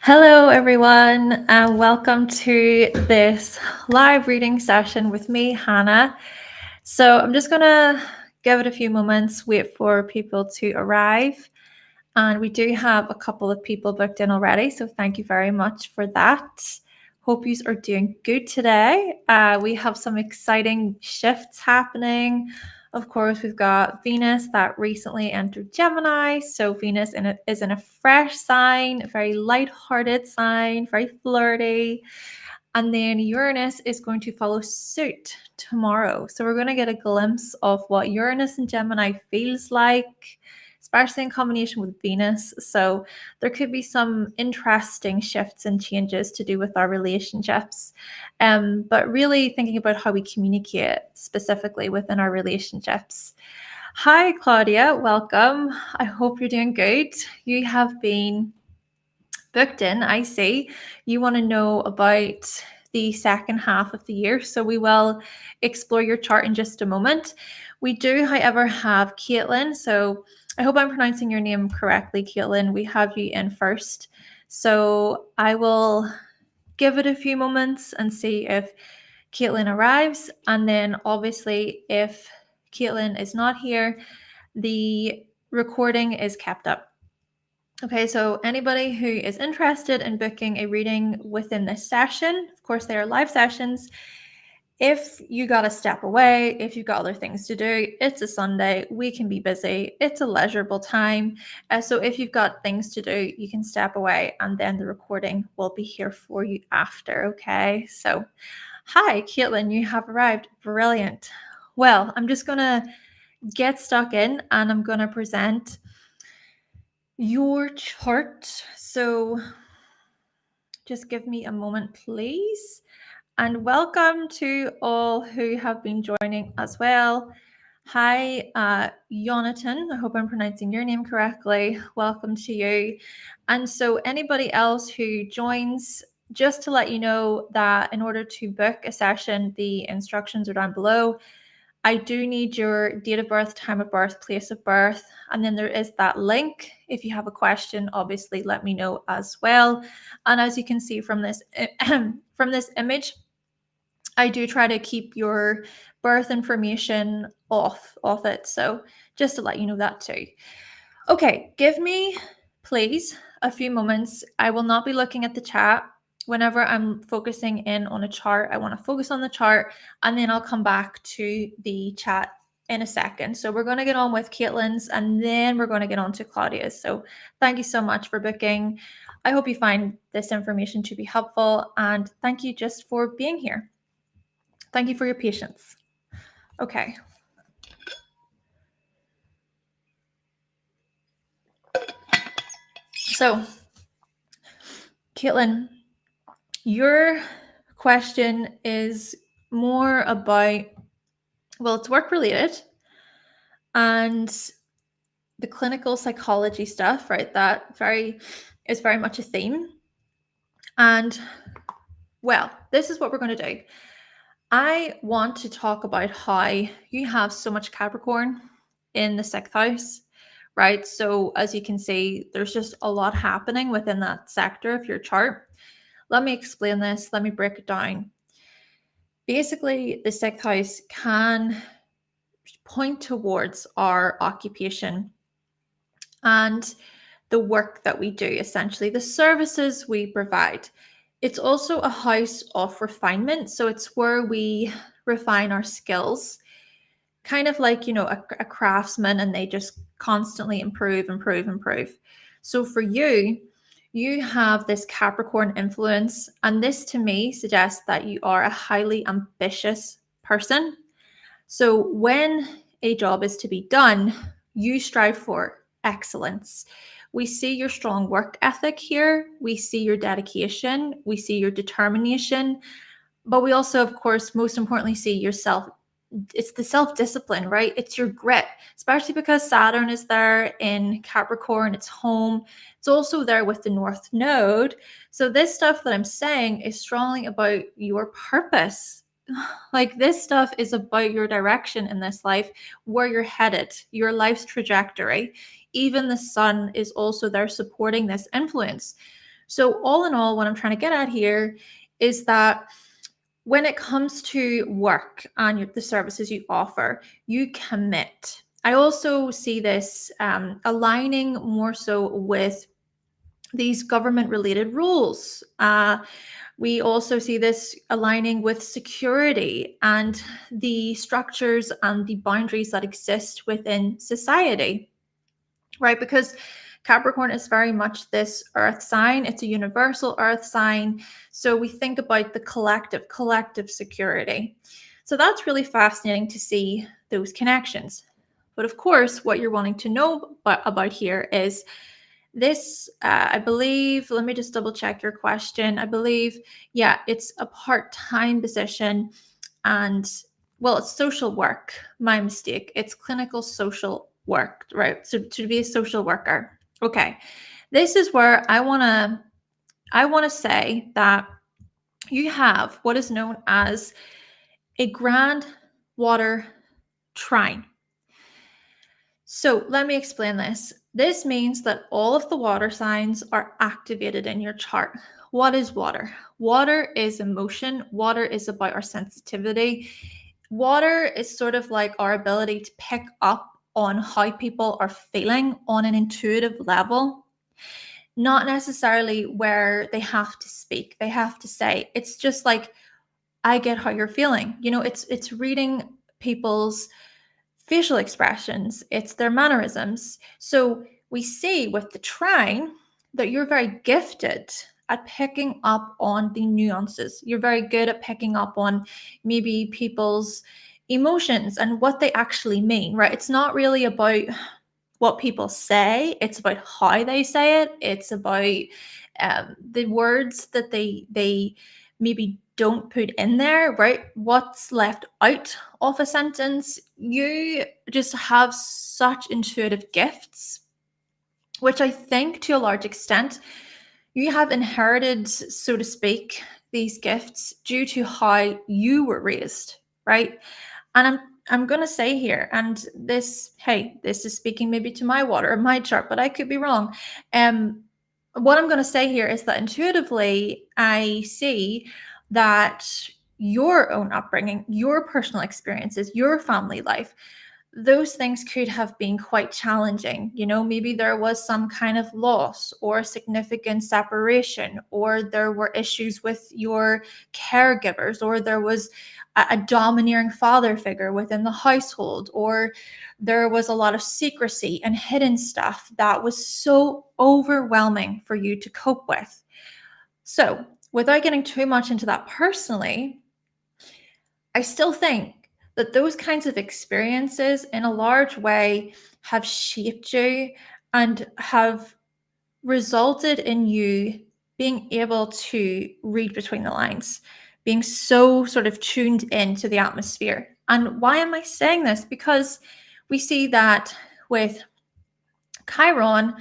Hello, everyone, and welcome to this live reading session with me, Hannah. So I'm just going to give it a few moments, wait for people to arrive. And we do have a couple of people booked in already, so thank you very much for that. Hope you are doing good today. We have some exciting shifts happening. Of course, we've got Venus that recently entered Gemini. So Venus is in a fresh sign, a very light-hearted sign, very flirty. And then Uranus is going to follow suit tomorrow. So we're going to get a glimpse of what Uranus and Gemini feels like, especially in combination with Venus. So there could be some interesting shifts and changes to do with our relationships. But really thinking about how we communicate specifically within our relationships. Hi, Claudia. Welcome. I hope you're doing good. You have been booked in. I see you want to know about the second half of the year. So we will explore your chart in just a moment. We do, however, have Caitlyn. So I hope I'm pronouncing your name correctly, Caitlyn. We have you in first. So I will give it a few moments and see if Caitlyn arrives. And then obviously if Caitlyn is not here, the recording is kept up. Okay, so anybody who is interested in booking a reading within this session, of course, they are live sessions. If you got to step away, if you've got other things to do, it's a Sunday, we can be busy, it's a leisurable time. So if you've got things to do, you can step away and then the recording will be here for you after, okay? So, hi, Caitlyn, you have arrived. Brilliant. Well, I'm just going to get stuck in and I'm going to present your chart. So just give me a moment, please. And welcome to all who have been joining as well. Hi, Jonathan. I hope I'm pronouncing your name correctly. Welcome to you. And so anybody else who joins, just to let you know that in order to book a session, the instructions are down below. I do need your date of birth, time of birth, place of birth, and then there is that link. If you have a question, obviously let me know as well. And as you can see from this image, I do try to keep your birth information off it. So just to let you know that too. Okay, give me please a few moments. I will not be looking at the chat. Whenever I'm focusing in on a chart, I want to focus on the chart and then I'll come back to the chat in a second. So we're going to get on with Caitlyn's and then we're going to get on to Claudia's. So thank you so much for booking. I hope you find this information to be helpful and thank you just for being here. Thank you for your patience. Okay. So, Caitlyn, your question is more about, well, it's work related and the clinical psychology stuff, right? That is very much a theme. And well, this is what we're going to do. I want to talk about how you have so much Capricorn in the 6th house, right? So as you can see, there's just a lot happening within that sector of your chart. Let me explain this. Let me break it down. Basically, the 6th house can point towards our occupation and the work that we do, essentially, the services we provide. It's also a house of refinement. So it's where we refine our skills, kind of like, a craftsman, and they just constantly improve. So for you, you have this Capricorn influence, and this to me suggests that you are a highly ambitious person. So when a job is to be done, you strive for excellence. We see your strong work ethic here. We see your dedication. We see your determination. But we also, of course, most importantly, see yourself. It's the self-discipline, right? It's your grit, especially because Saturn is there in Capricorn, it's home. It's also there with the North Node. So this stuff that I'm saying is strongly about your purpose. Like this stuff is about your direction in this life, where you're headed, your life's trajectory. Even the sun is also there supporting this influence. So all in all, what I'm trying to get at here is that when it comes to work and the services you offer, you commit. I also see this aligning more so with these government-related rules. We also see this aligning with security and the structures and the boundaries that exist within society, right? Because Capricorn is very much this earth sign. It's a universal earth sign. So we think about the collective security. So that's really fascinating to see those connections. But of course, what you're wanting to know about here is this, I believe, let me just double check your question. I believe, yeah, it's a part-time position and, well, it's social work. My mistake. It's clinical social work, right? So to be a social worker. Okay. This is where I want to say that you have what is known as a grand water trine. So let me explain this. This means that all of the water signs are activated in your chart. What is water? Water is emotion. Water is about our sensitivity. Water is sort of like our ability to pick up on how people are feeling on an intuitive level, not necessarily where they have to speak, they have to say. It's just like, I get how you're feeling. It's reading people's facial expressions, it's their mannerisms. So we see with the trine that you're very gifted at picking up on the nuances. You're very good at picking up on maybe people's emotions and what they actually mean, right? It's not really about what people say, it's about how they say it. It's about the words that they maybe don't put in there, right? What's left out of a sentence. You just have such intuitive gifts, which I think to a large extent you have inherited, so to speak, these gifts due to how you were raised, right? And I'm gonna say here, and this, hey, this is speaking maybe to my water or my chart, but I could be wrong. What I'm gonna say here is that intuitively, I see that your own upbringing, your personal experiences, your family life, those things could have been quite challenging. Maybe there was some kind of loss or significant separation, or there were issues with your caregivers, or there was a domineering father figure within the household, or there was a lot of secrecy and hidden stuff that was so overwhelming for you to cope with. So, without getting too much into that personally, I still think that those kinds of experiences in a large way have shaped you and have resulted in you being able to read between the lines, being so sort of tuned into the atmosphere. And why am I saying this? Because we see that with Chiron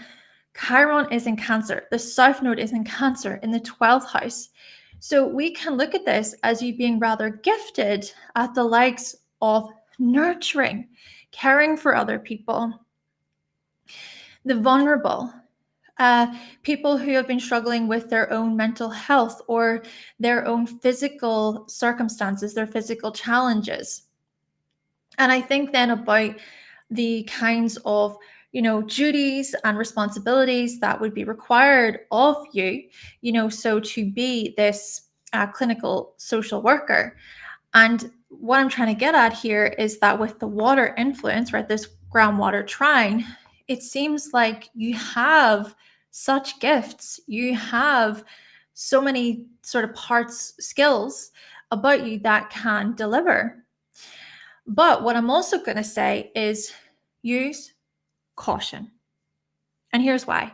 is in Cancer. The South Node is in Cancer in the 12th house. So we can look at this as you being rather gifted at the likes of nurturing, caring for other people, the vulnerable, people who have been struggling with their own mental health or their own physical circumstances, their physical challenges. And I think then about the kinds of duties and responsibilities that would be required of you, so to be this clinical social worker. And what I'm trying to get at here is that with the water influence, right, this groundwater trine, it seems like you have such gifts. You have so many sort of parts, skills about you that can deliver. But what I'm also going to say is use caution. And here's why.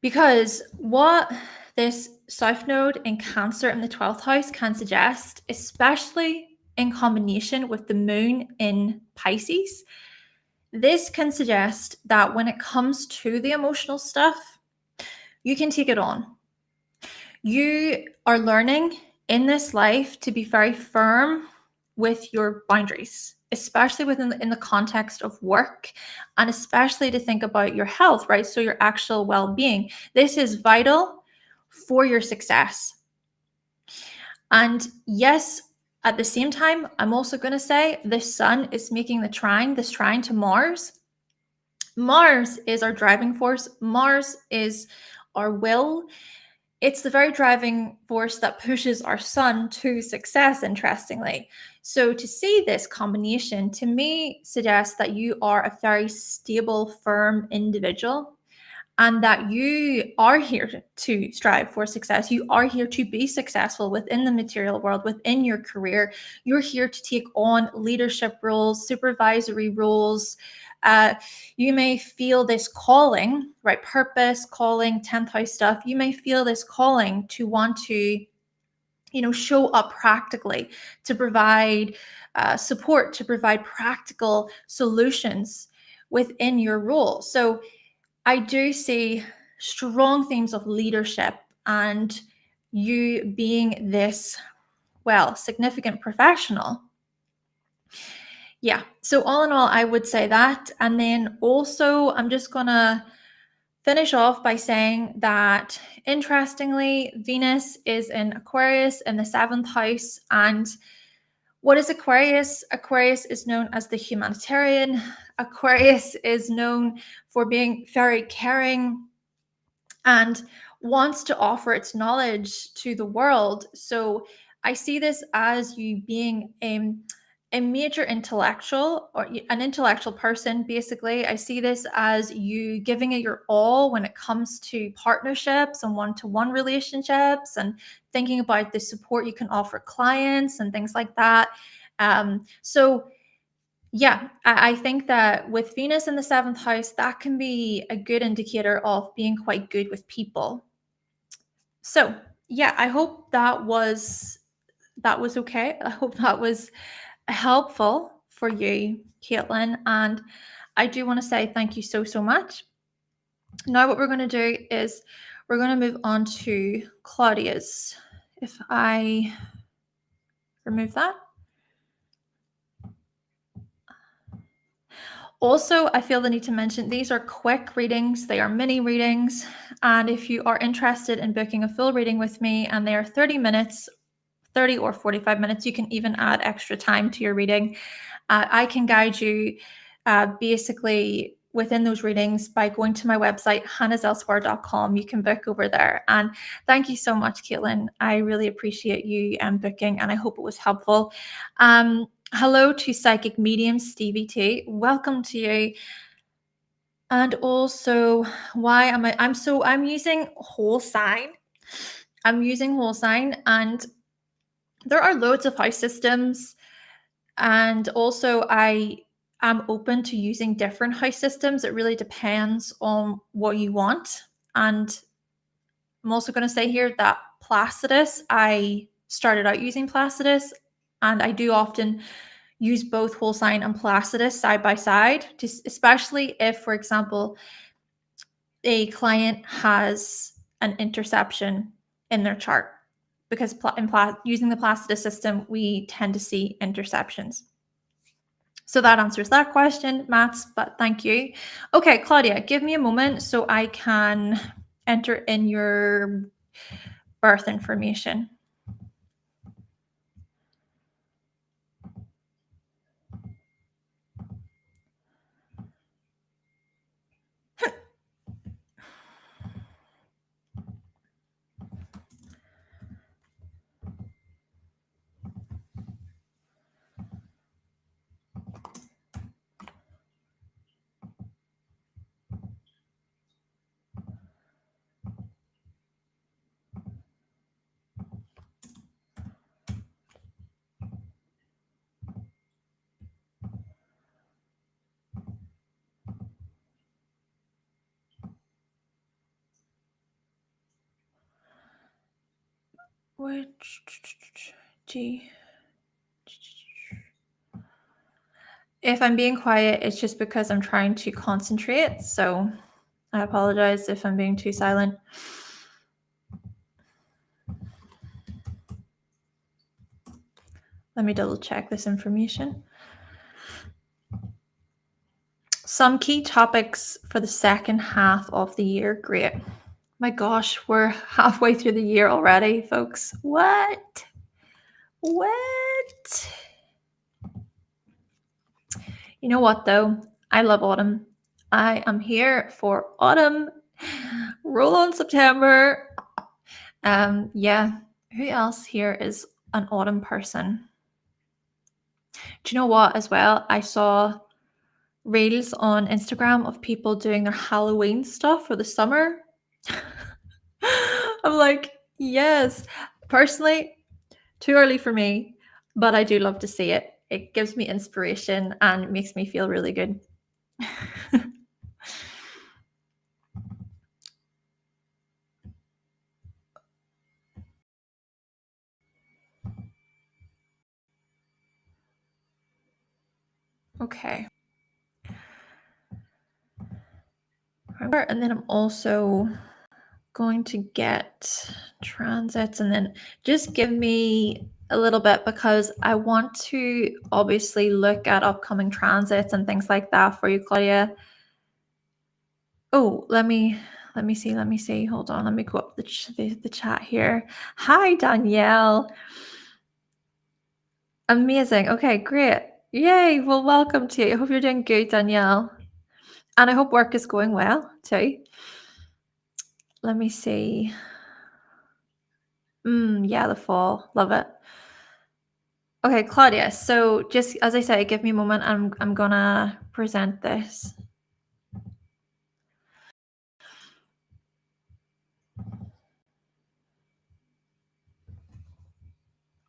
Because what this South Node in Cancer in the 12th house can suggest, especially in combination with the moon in Pisces, this can suggest that when it comes to the emotional stuff, you can take it on. You are learning in this life to be very firm with your boundaries, especially in the context of work, and especially to think about your health, right? So your actual well-being. This is vital for your success. And yes, at the same time, I'm also going to say the sun is making this trine to Mars. Mars is our driving force. Mars is our will. It's the very driving force that pushes our sun to success, interestingly. So to see this combination, to me, suggests that you are a very stable, firm individual, and that you are here to strive for success. You are here to be successful within the material world, within your career. You're here to take on leadership roles, supervisory roles. You may feel this calling, right? Purpose, calling, 10th house stuff. You may feel this calling to want to, show up practically, to provide support, to provide practical solutions within your role. So I do see strong themes of leadership and you being this, significant professional. Yeah. So all in all, I would say that. And then also, I'm just going to finish off by saying that, interestingly, Venus is in Aquarius in the 7th house. And what is Aquarius? Aquarius is known as the humanitarian. Aquarius is known for being very caring and wants to offer its knowledge to the world. So I see this as you being a major intellectual, or an intellectual person. Basically, I see this as you giving it your all when it comes to partnerships and one-to-one relationships, and thinking about the support you can offer clients and things like that. So yeah, I think that with Venus in the 7th house, that can be a good indicator of being quite good with people. So yeah, I hope that was okay. I hope that was helpful for you, Caitlyn. And I do want to say thank you so, so much. Now what we're going to do is we're going to move on to Claudia's. If I remove that. Also, I feel the need to mention these are quick readings. They are mini readings. And if you are interested in booking a full reading with me and they are 30 minutes, 30 or 45 minutes, you can even add extra time to your reading. I can guide you basically within those readings by going to my website, hannahselsewhere.com. You can book over there. And thank you so much, Caitlyn. I really appreciate you booking, and I hope it was helpful. Hello to Psychic Medium Stevie T. Welcome to you. And also, why am I'm using whole sign. I'm using whole sign, and there are loads of house systems. And also, I am open to using different house systems. It really depends on what you want. And I'm also going to say here that Placidus, I started out using Placidus, and I do often use both whole sign and Placidus side by side, especially if, for example, a client has an interception in their chart. Because using the Placidus system, we tend to see interceptions. So that answers that question, Mats, but thank you. Okay, Claudia, give me a moment so I can enter in your birth information. If I'm being quiet, it's just because I'm trying to concentrate. So I apologize if I'm being too silent. Let me double check this information. Some key topics for the second half of the year. Great. My gosh, we're halfway through the year already, folks. What? You know what, though? I love autumn. I am here for autumn. Roll on September. Yeah. Who else here is an autumn person? Do you know what, as well? I saw reels on Instagram of people doing their Halloween stuff for the summer. I'm like, yes. Personally, too early for me, but I do love to see it. It gives me inspiration and makes me feel really good. Okay. And then I'm also going to get transits, and then just give me a little bit, because I want to obviously look at upcoming transits and things like that for you, Claudia. Oh, let me see. Hold on, let me go up the chat here. Hi, Danielle. Amazing. Okay, great. Yay. Well, welcome to you. I hope you're doing good, Danielle. And I hope work is going well too. Let me see. Yeah, the fall. Love it. Okay, Claudia. So just as I said, give me a moment. I'm gonna present this.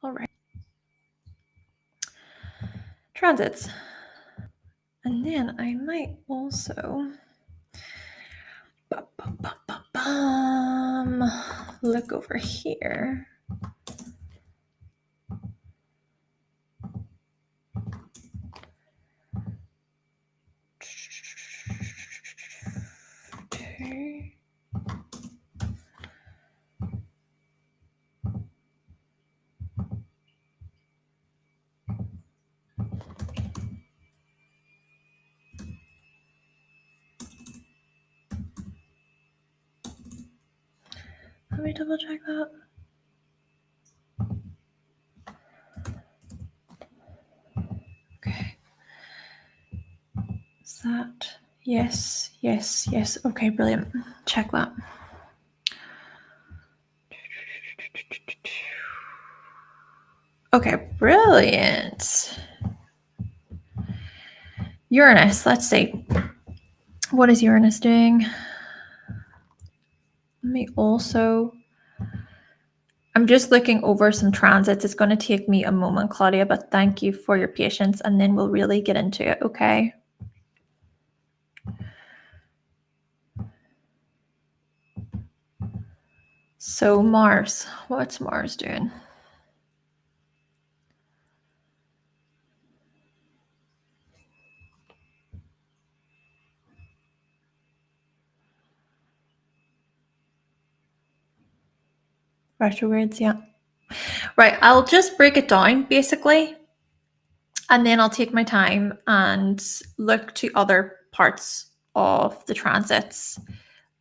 All right. Transits. And then I might also look over here. Okay. Let me double check that. Okay. Is that? Yes. Okay, brilliant. Check that. Okay, brilliant. Uranus, let's see. What is Uranus doing? Let me also... I'm just looking over some transits. It's going to take me a moment, Claudia, but thank you for your patience, and then we'll really get into it, okay? So Mars, what's Mars doing? Retrogrades, yeah. Right, I'll just break it down, basically, and then I'll take my time and look to other parts of the transits.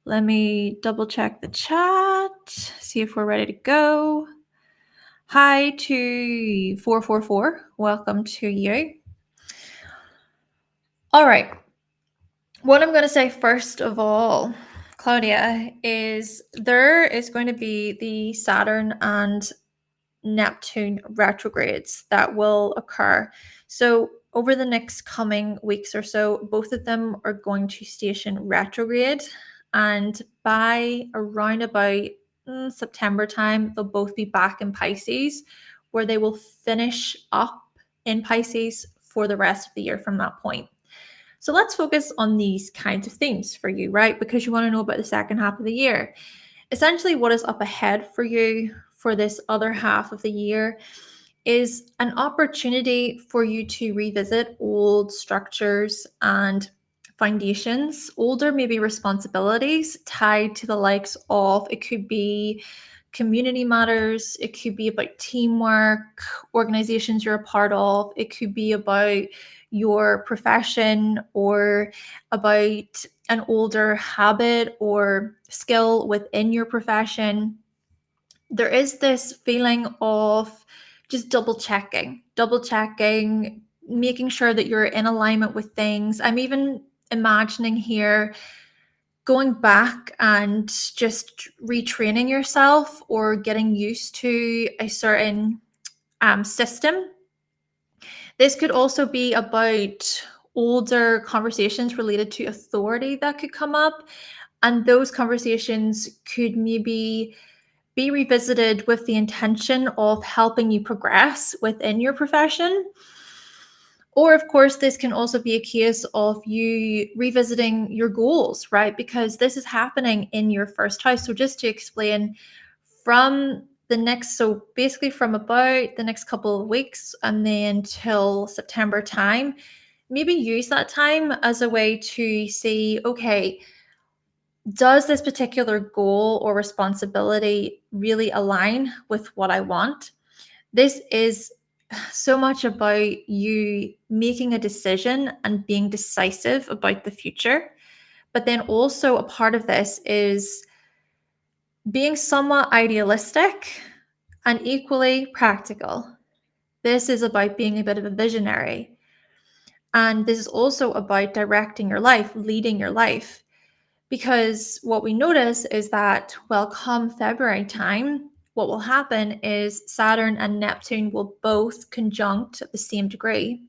Let me double check the chat, see if we're ready to go. Hi to 444. Welcome to you. All right. What I'm going to say first of all, Claudia, is there is going to be the Saturn and Neptune retrogrades that will occur. So over the next coming weeks or so, both of them are going to station retrograde. And by around about September time, they'll both be back in Pisces, where they will finish up in Pisces for the rest of the year from that point. So let's focus on these kinds of things for you, right? Because you want to know about the second half of the year. Essentially, what is up ahead for you for this other half of the year is an opportunity for you to revisit old structures and foundations, older maybe responsibilities tied to the likes of, it could be community matters, it could be about teamwork, organizations you're a part of, it could be about your profession or about an older habit or skill within your profession, there is this feeling of just double checking, making sure that you're in alignment with things. I'm even imagining here going back and just retraining yourself or getting used to a certain system. This could also be about older conversations related to authority that could come up. And those conversations could maybe be revisited with the intention of helping you progress within your profession. Or, of course, this can also be a case of you revisiting your goals, right? Because this is happening in your first house. So, just to explain, so basically from about the next couple of weeks and then till September time, maybe use that time as a way to see, okay, does this particular goal or responsibility really align with what I want? This is so much about you making a decision and being decisive about the future. But then also a part of this is being somewhat idealistic and equally practical. This is about being a bit of a visionary. And this is also about directing your life, leading your life. Because what we notice is that, well, come February time, what will happen is Saturn and Neptune will both conjunct at the same degree.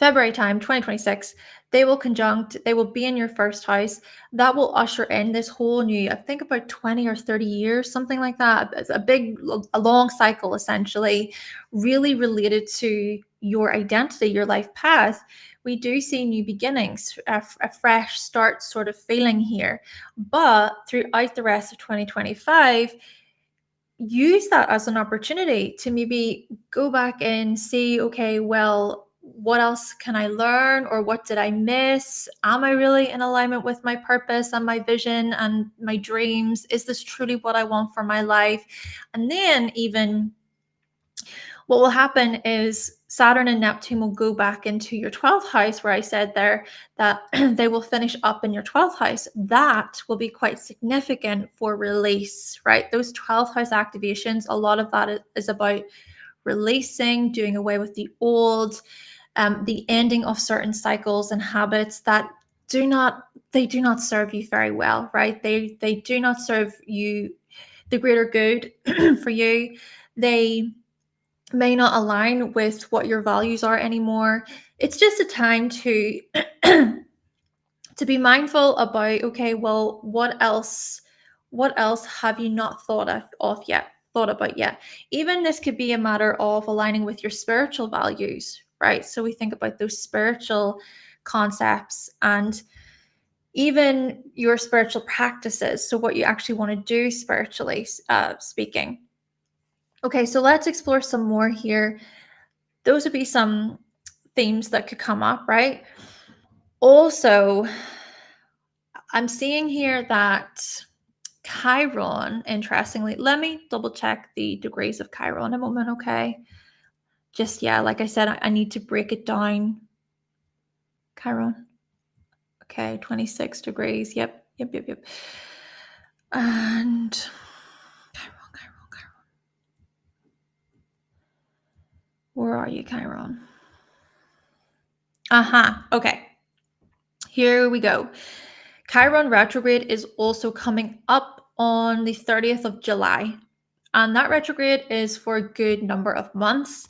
February time, 2026, they will conjunct, they will be in your first house. That will usher in this whole new, I think about 20 or 30 years, something like that. It's a long cycle, essentially, really related to your identity, your life path. We do see new beginnings, a fresh start sort of feeling here. But throughout the rest of 2025, use that as an opportunity to maybe go back and see, okay, well, what else can I learn, or what did I miss? Am I really in alignment with my purpose and my vision and my dreams? Is this truly what I want for my life? And then even what will happen is Saturn and Neptune will go back into your 12th house, where I said there that they will finish up in your 12th house. That will be quite significant for release, right? Those 12th house activations, a lot of that is about releasing, doing away with the old, the ending of certain cycles and habits that do not serve you very well, right? They do not serve you the greater good for you. They may not align with what your values are anymore. It's just a time to to be mindful about, okay, well, what else have you not thought about yet? Even this could be a matter of aligning with your spiritual values, right? So we think about those spiritual concepts and even your spiritual practices. So what you actually want to do spiritually speaking. Okay, so let's explore some more here. Those would be some themes that could come up, right? Also, I'm seeing here that Chiron, interestingly, let me double check the degrees of Chiron a moment, okay? Just, yeah, like I said, I need to break it down. Chiron. Okay, 26 degrees. Yep. And Chiron. Where are you, Chiron? Okay. Here we go. Chiron retrograde is also coming up on the 30th of July. And that retrograde is for a good number of months.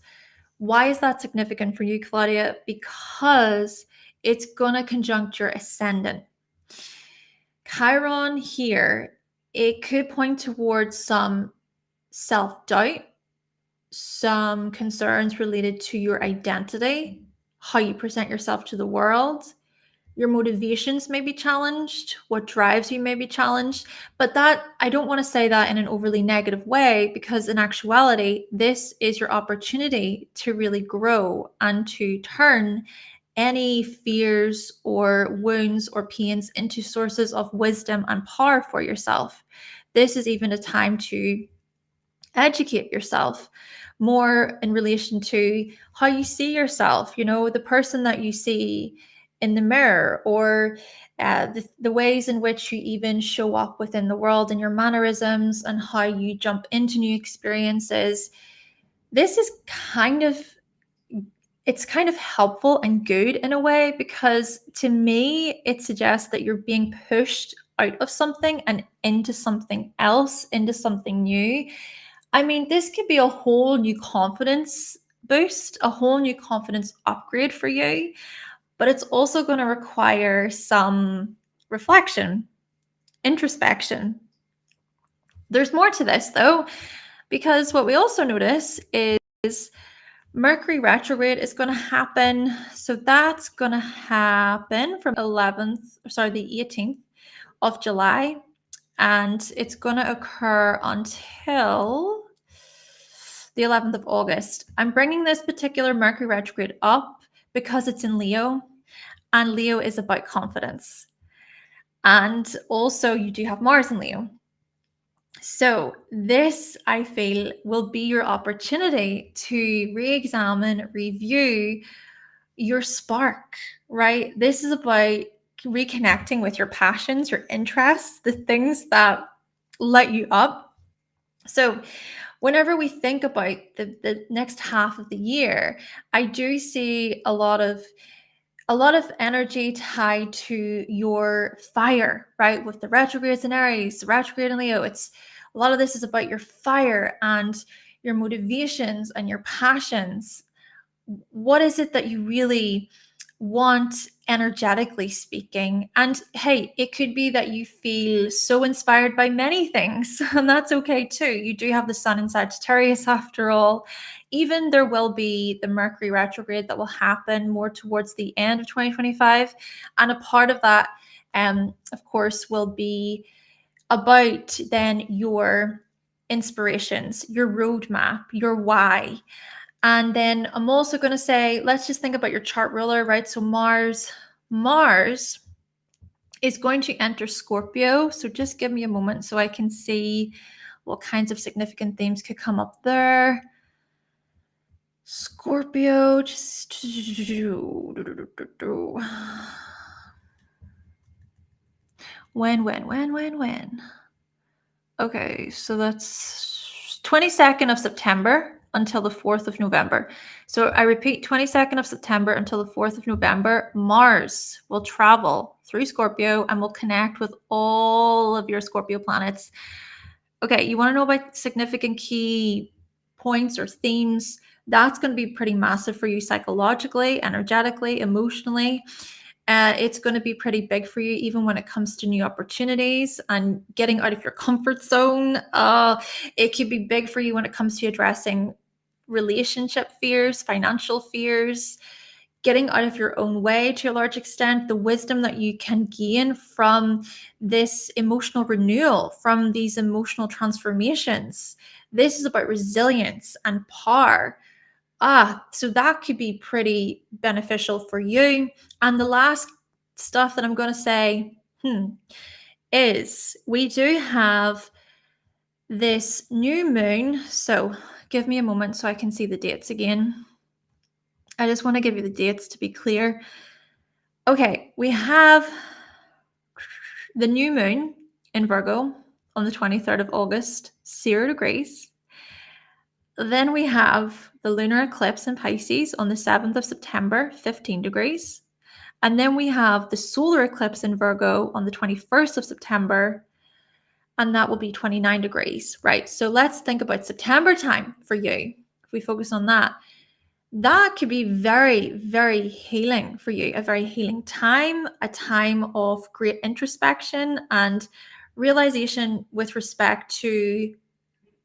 Why is that significant for you, Claudia? Because it's going to conjunct your ascendant. Chiron here, it could point towards some self-doubt, some concerns related to your identity, how you present yourself to the world. Your motivations may be challenged, what drives you may be challenged, but that, I don't want to say that in an overly negative way, because in actuality, this is your opportunity to really grow and to turn any fears or wounds or pains into sources of wisdom and power for yourself. This is even a time to educate yourself. more in relation to how you see yourself, the person that you see in the mirror, or the ways in which you even show up within the world and your mannerisms and how you jump into new experiences. This is it's kind of helpful and good in a way, because to me, it suggests that you're being pushed out of something and into something else, into something new. I mean, this could be a whole new confidence boost, a whole new confidence upgrade for you, but it's also going to require some reflection, introspection. There's more to this though, because what we also notice is Mercury retrograde is going to happen. So that's going to happen from the 18th of July, and it's going to occur until the 11th of August. I'm bringing this particular Mercury retrograde up because it's in Leo, and Leo is about confidence. And also you do have Mars in Leo. So this, I feel, will be your opportunity to re-examine, review your spark, right? This is about reconnecting with your passions, your interests, the things that light you up. So whenever we think about the next half of the year, I do see a lot of energy tied to your fire, right? With the retrogrades in Aries, the retrograde in Leo, it's a lot of this is about your fire and your motivations and your passions. What is it that you really want, energetically speaking? And hey, it could be that you feel so inspired by many things, and that's okay too. You do have the sun in Sagittarius after all. Even there will be the Mercury retrograde that will happen more towards the end of 2025. And a part of that, of course, will be about then your inspirations, your roadmap, your why. And then I'm also going to say, let's just think about your chart ruler, right? So Mars is going to enter Scorpio. So just give me a moment so I can see what kinds of significant themes could come up there. Scorpio, just when? Okay, so that's 22nd of September until the 4th of November. So I repeat, 22nd of September until the 4th of November, Mars will travel through Scorpio and will connect with all of your Scorpio planets. Okay, you want to know about significant key points or themes? That's going to be pretty massive for you psychologically, energetically, emotionally. It's going to be pretty big for you, even when it comes to new opportunities and getting out of your comfort zone. It could be big for you when it comes to addressing relationship fears, financial fears, getting out of your own way to a large extent, the wisdom that you can gain from this emotional renewal, from these emotional transformations. This is about resilience and power. So that could be pretty beneficial for you. And the last stuff that I'm going to say is we do have this new moon. So give me a moment so I can see the dates again. I just want to give you the dates to be clear. Okay, we have the new moon in Virgo on the 23rd of August, 0 degrees. Then we have the lunar eclipse in Pisces on the 7th of September, 15 degrees. And then we have the solar eclipse in Virgo on the 21st of September, and that will be 29 degrees, right? So let's think about September time for you. If we focus on that, that could be very, very healing for you, a very healing time, a time of great introspection and realization with respect to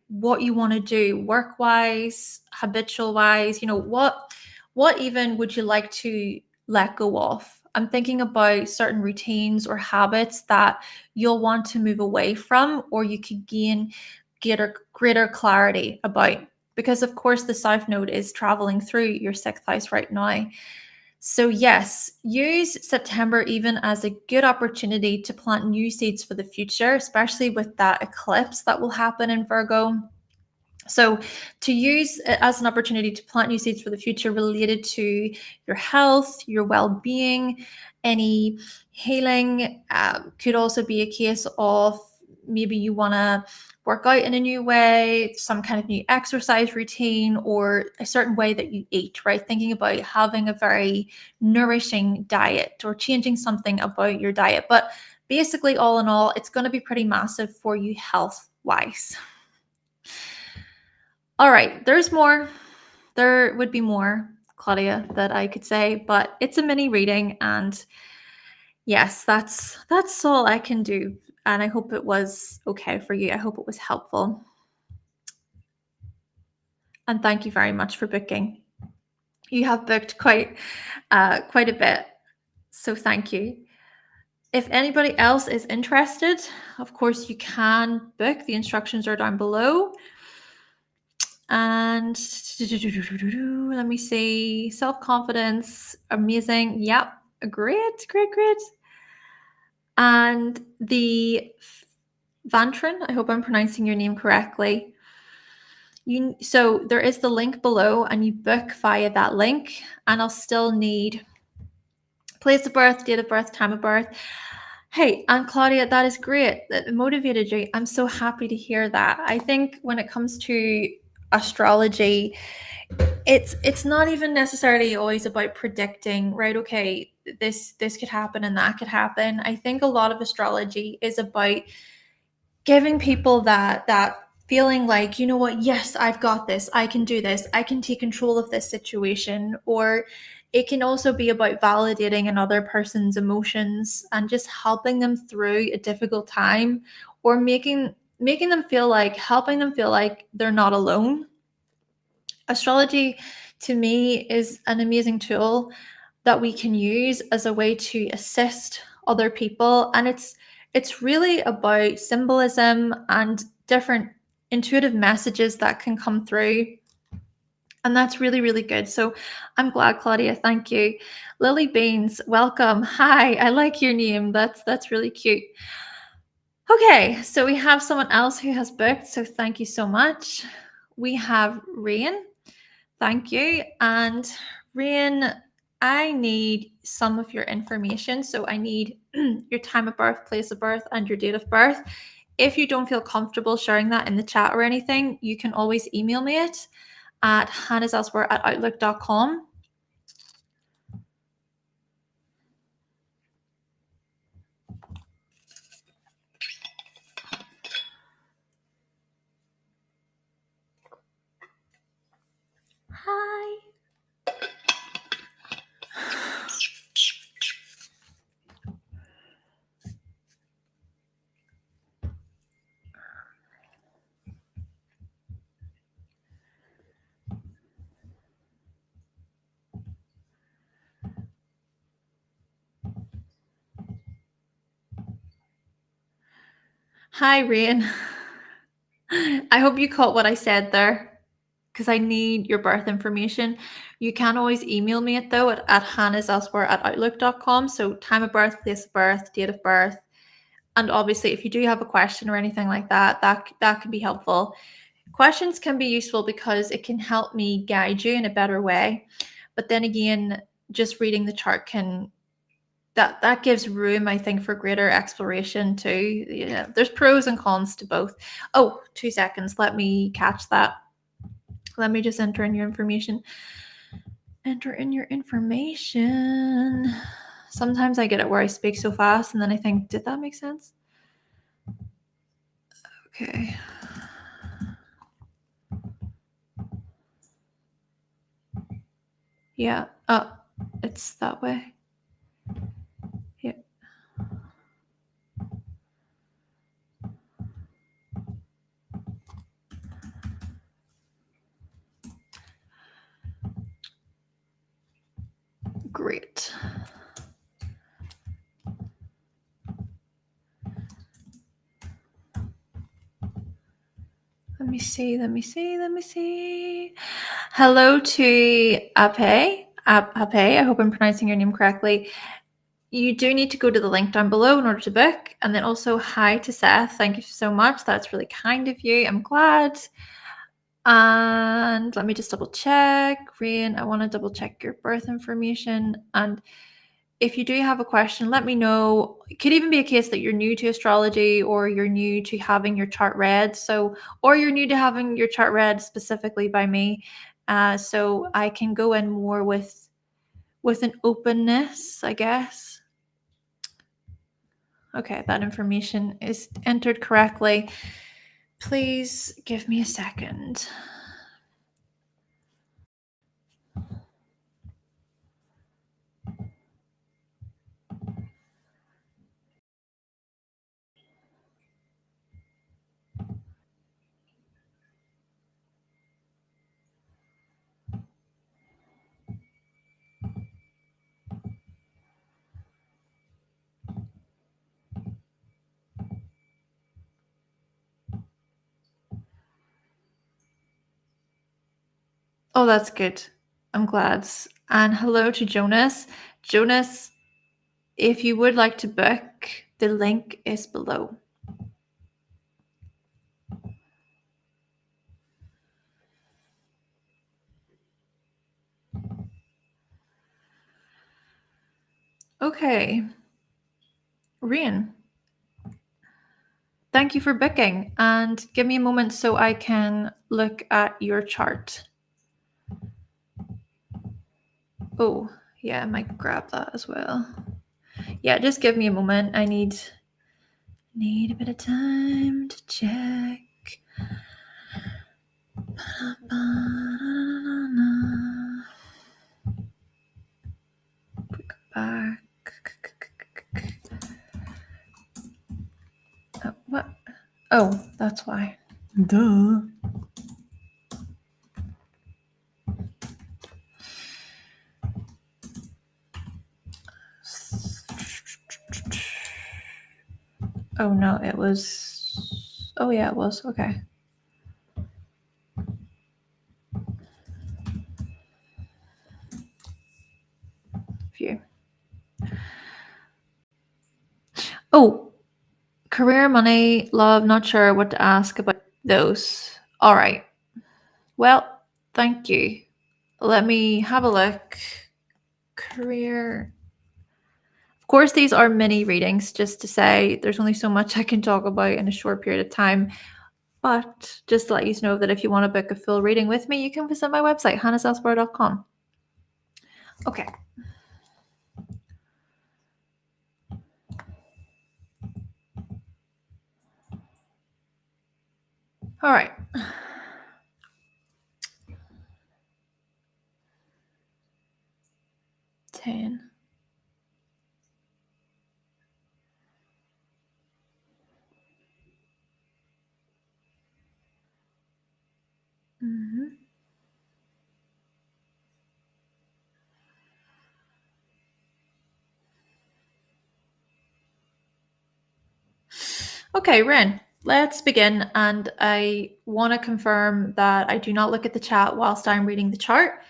what you want to do work-wise, habitual-wise. What even would you like to let go of? I'm thinking about certain routines or habits that you'll want to move away from, or you could gain greater clarity about. Because of course the South Node is traveling through your 6th house right now. So yes, use September even as a good opportunity to plant new seeds for the future, especially with that eclipse that will happen in Virgo. So to use it as an opportunity to plant new seeds for the future related to your health, your well-being, any healing. Could also be a case of maybe you want to work out in a new way, some kind of new exercise routine, or a certain way that you eat, right? Thinking about having a very nourishing diet or changing something about your diet. But basically, all in all, it's going to be pretty massive for you health-wise. All right, there's more. There would be more, Claudia, that I could say, but it's a mini reading, and yes, that's all I can do. And I hope it was okay for you. I hope it was helpful. And thank you very much for booking. You have booked quite a bit, so thank you. If anybody else is interested, of course you can book. The instructions are down below. And let me see, self-confidence, amazing. Yep, great. And the Vantrin, I hope I'm pronouncing your name correctly. So there is the link below, and you book via that link, and I'll still need place of birth, date of birth, time of birth. Hey, and Claudia, that is great. That motivated you. I'm so happy to hear that. I think when it comes to astrology, it's not even necessarily always about predicting, right? Okay, this could happen and that could happen. I think a lot of astrology is about giving people that feeling like, you know what, yes, I've got this, I can do this, I can take control of this situation. Or it can also be about validating another person's emotions and just helping them through a difficult time, or making them feel like, helping them feel like they're not alone. Astrology to me is an amazing tool that we can use as a way to assist other people, and it's really about symbolism and different intuitive messages that can come through, and that's really, really good. So I'm glad, Claudia. Thank you. Lily Beans, welcome. Hi, I like your name. That's really cute. Okay, so we have someone else who has booked, so thank you so much. We have Rain. Thank you. And Rain, I need some of your information. So I need your time of birth, place of birth, and your date of birth. If you don't feel comfortable sharing that in the chat or anything, you can always email me it at hannahselsewhere@outlook.com. Hi. Hi, Rain. I hope you caught what I said there, because I need your birth information. You can always email me it though at hannahselsewhere@outlook.com. So time of birth, place of birth, date of birth. And obviously, if you do have a question or anything like that, that can be helpful. Questions can be useful because it can help me guide you in a better way. But then again, just reading the chart can that gives room, I think, for greater exploration too. Yeah, there's pros and cons to both. Oh, 2 seconds. Let me catch that. Let me just enter in your information. Enter in your information. Sometimes I get it where I speak so fast and then I think, did that make sense? Okay. Yeah. Oh, it's that way. Yeah. Great. Let me see. Hello to Ape. I hope I'm pronouncing your name correctly. You do need to go to the link down below in order to book. And then also hi to Seth. Thank you so much. That's really kind of you. I'm glad. And let me just double check. Rain, I want to double check your birth information. And if you do have a question, let me know. It could even be a case that you're new to astrology, or you're new to having your chart read. Or you're new to having your chart read specifically by me. So I can go in more with an openness, I guess. Okay, that information is entered correctly. Please give me a second. Oh, that's good. I'm glad. And hello to Jonas. Jonas, if you would like to book, the link is below. Okay. Rian, thank you for booking. And give me a moment so I can look at your chart. Oh, yeah, I might grab that as well. Yeah, just give me a moment. I need a bit of time to check. We go back. Oh, what? Oh, that's why. Duh. Oh no, it was. Oh yeah, it was. Okay. Phew. Oh, career, money, love. Not sure what to ask about those. All right. Well, thank you. Let me have a look. Career. Of course, these are mini readings, just to say there's only so much I can talk about in a short period of time. But just to let you know that if you want to book a full reading with me, you can visit my website, hannahselsewhere.com. Okay. All right. 10. Mm-hmm. Okay, Ren, let's begin. And I want to confirm that I do not look at the chat whilst I'm reading the chart.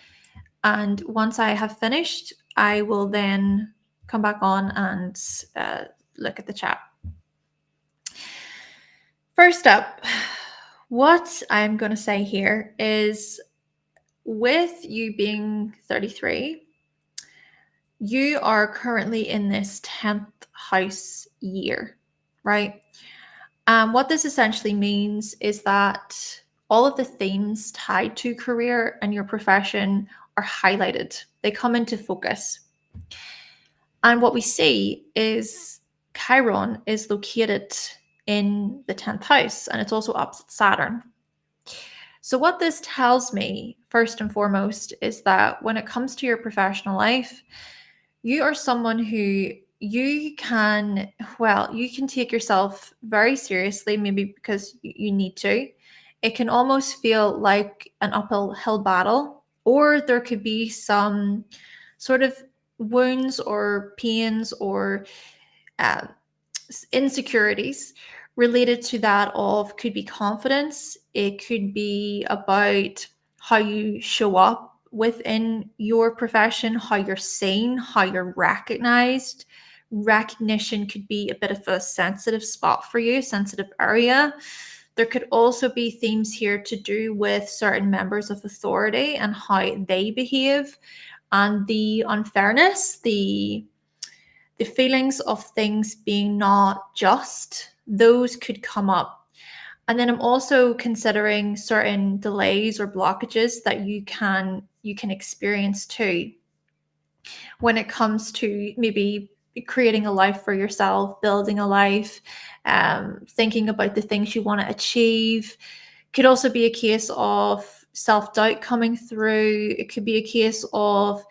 And once I have finished, I will then come back on and look at the chat. First up, what I'm going to say here is, with you being 33, you are currently in this 10th house year, right? What this essentially means is that all of the themes tied to career and your profession are highlighted. They come into focus. And what we see is Chiron is located in the 10th house, and it's also opposite Saturn. So what this tells me, first and foremost, is that when it comes to your professional life, you are someone who you can take yourself very seriously, maybe because you need to. It can almost feel like an uphill battle, or there could be some sort of wounds or pains or uh, insecurities related to that. Of could be confidence, it could be about how you show up within your profession, how you're seen, how you're recognized. Recognition could be a bit of a sensitive spot for you, sensitive area. There could also be themes here to do with certain members of authority and how they behave, and the unfairness, the feelings of things being not just, those could come up. And then I'm also considering certain delays or blockages that you can experience too when it comes to maybe creating a life for yourself, building a life, thinking about the things you want to achieve. Could also be a case of self-doubt coming through. It could be a case of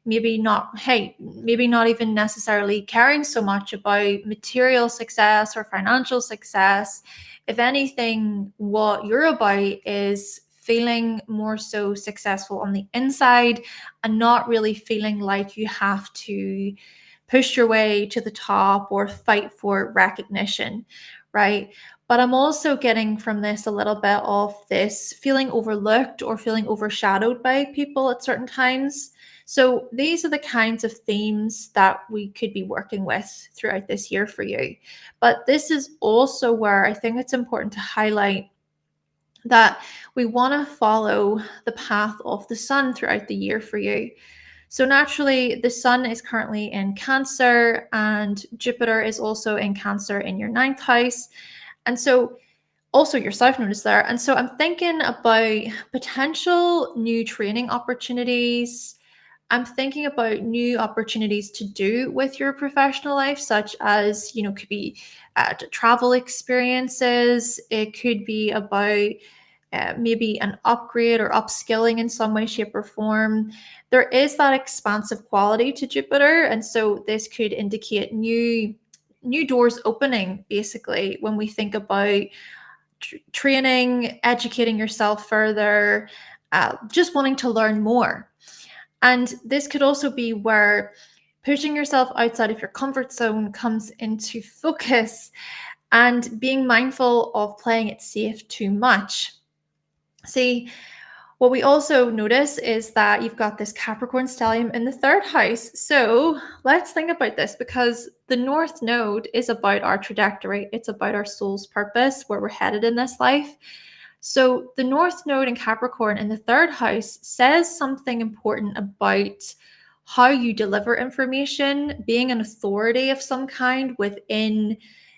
maybe not even necessarily caring so much about material success or financial success. If anything, what you're about is feeling more so successful on the inside and not really feeling like you have to push your way to the top or fight for recognition, right? But I'm also getting from this a little bit of this feeling overlooked or feeling overshadowed by people at certain times. So these are the kinds of themes that we could be working with throughout this year for you. But this is also where I think it's important to highlight that we want to follow the path of the sun throughout the year for you. So naturally, the sun is currently in Cancer and Jupiter is also in Cancer in your 9th house. And so also your South Node is there. And so I'm thinking about potential new training opportunities. I'm thinking about new opportunities to do with your professional life, such as, could be travel experiences. It could be about maybe an upgrade or upskilling in some way, shape, or form. There is that expansive quality to Jupiter, and so this could indicate new doors opening, basically, when we think about training, educating yourself further, just wanting to learn more. And this could also be where pushing yourself outside of your comfort zone comes into focus, and being mindful of playing it safe too much. See, what we also notice is that you've got this Capricorn stellium in the 3rd house. So let's think about this, because the North Node is about our trajectory. It's about our soul's purpose, where we're headed in this life. So the North Node in Capricorn in the 3rd house says something important about how you deliver information, being an authority of some kind within.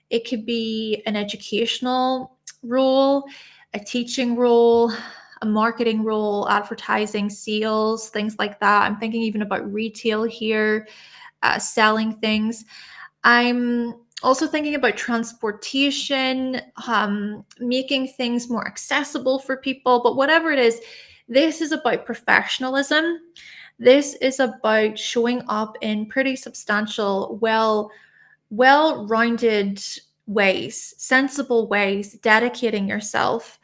It could be an educational role, a teaching role, a marketing role, advertising, sales, things like that. I'm thinking even about retail here, selling things. I'm also thinking about transportation, making things more accessible for people. But whatever it is, this is about professionalism. This is about showing up in pretty substantial, well-rounded ways, sensible ways, dedicating yourself.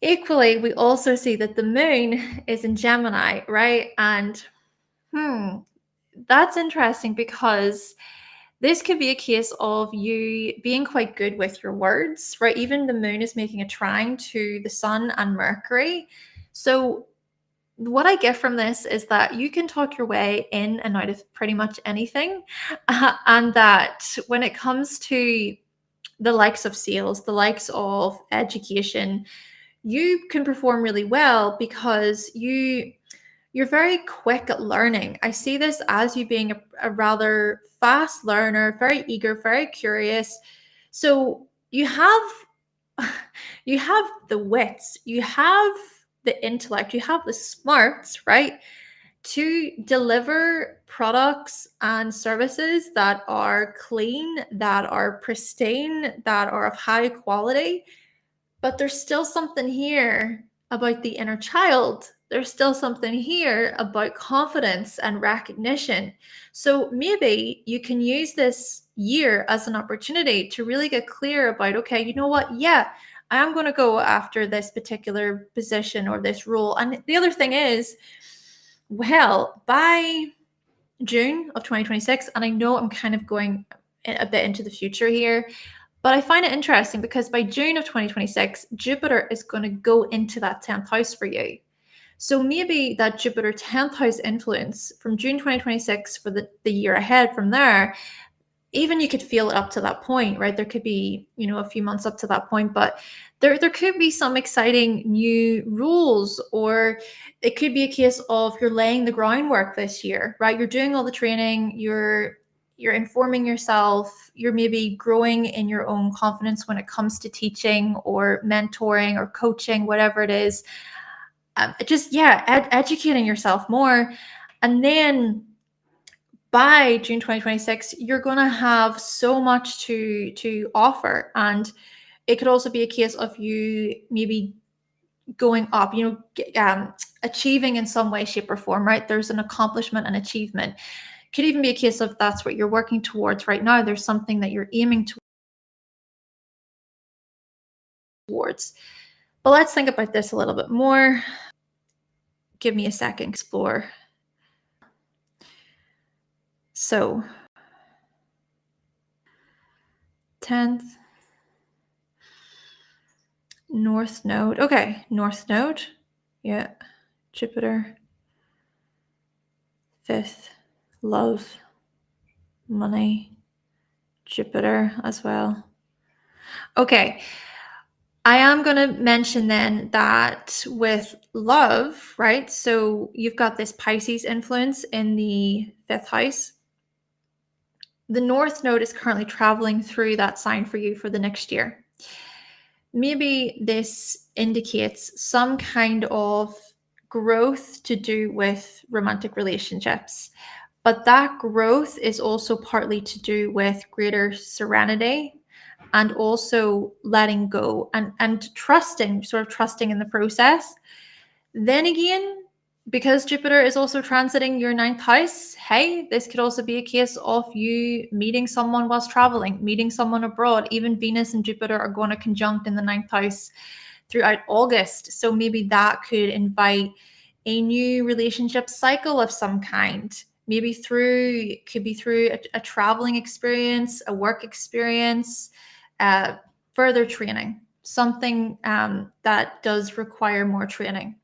Equally, we also see that the moon is in Gemini, right? And that's interesting, because this could be a case of you being quite good with your words, right? Even the moon is making a trine to the sun and Mercury. So what I get from this is that you can talk your way in and out of pretty much anything. And that when it comes to the likes of sales, the likes of education, you can perform really well because you're very quick at learning. I see this as you being a rather fast learner, very eager, very curious. So you have the wits, you have the intellect, you have the smarts, right, to deliver products and services that are clean, that are pristine, that are of high quality. But there's still something here about the inner child. There's still something here about confidence and recognition. So maybe you can use this year as an opportunity to really get clear about, okay, you know what? Yeah, I am going to go after this particular position or this role. And the other thing is, well, by June of 2026, and I know I'm kind of going a bit into the future here, but I find it interesting because by June of 2026, Jupiter is going to go into that 10th house for you. So maybe that Jupiter 10th house influence from June 2026 for the year ahead from there even you could feel it up to that point, right? There could be, a few months up to that point, but there could be some exciting new rules, or it could be a case of you're laying the groundwork this year, right? You're doing all the training, you're informing yourself, you're maybe growing in your own confidence when it comes to teaching or mentoring or coaching, whatever it is. Educating yourself more. And then by June 2026, you're going to have so much to offer. And it could also be a case of you maybe going up, achieving in some way, shape, or form, right? There's an accomplishment and achievement. Could even be a case of that's what you're working towards right now. There's something that you're aiming towards. But let's think about this a little bit more. Give me a second, explore. So 10th, North Node. Okay, North Node. Yeah, Jupiter. 5th, love, money, Jupiter as well. Okay, I am going to mention then that with love, right? So you've got this Pisces influence in the 5th house. The North Node is currently traveling through that sign for you for the next year. Maybe this indicates some kind of growth to do with romantic relationships. But that growth is also partly to do with greater serenity and also letting go and trusting, sort of trusting in the process. Then again, because Jupiter is also transiting your 9th house, hey, this could also be a case of you meeting someone whilst traveling, meeting someone abroad. Even Venus and Jupiter are going to conjunct in the 9th house throughout August. So maybe that could invite a new relationship cycle of some kind. Maybe could be through a traveling experience, a work experience, further training, something that does require more training.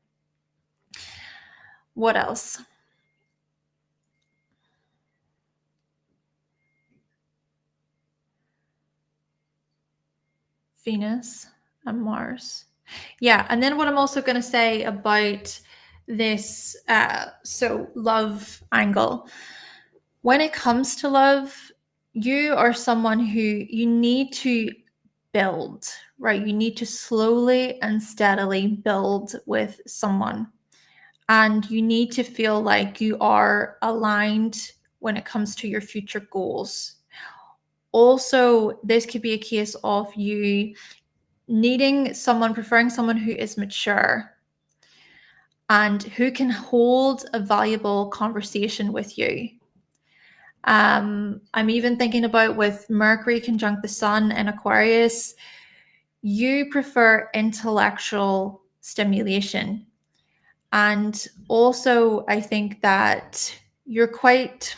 What else? Venus and Mars. Yeah, and then what I'm also going to say about this, so love angle. When it comes to love, you are someone who you need to build, right? You need to slowly and steadily build with someone. And you need to feel like you are aligned when it comes to your future goals. Also, this could be a case of you preferring someone who is mature and who can hold a valuable conversation with you. I'm even thinking about with Mercury conjunct the Sun in Aquarius, you prefer intellectual stimulation. And also, I think that you'll question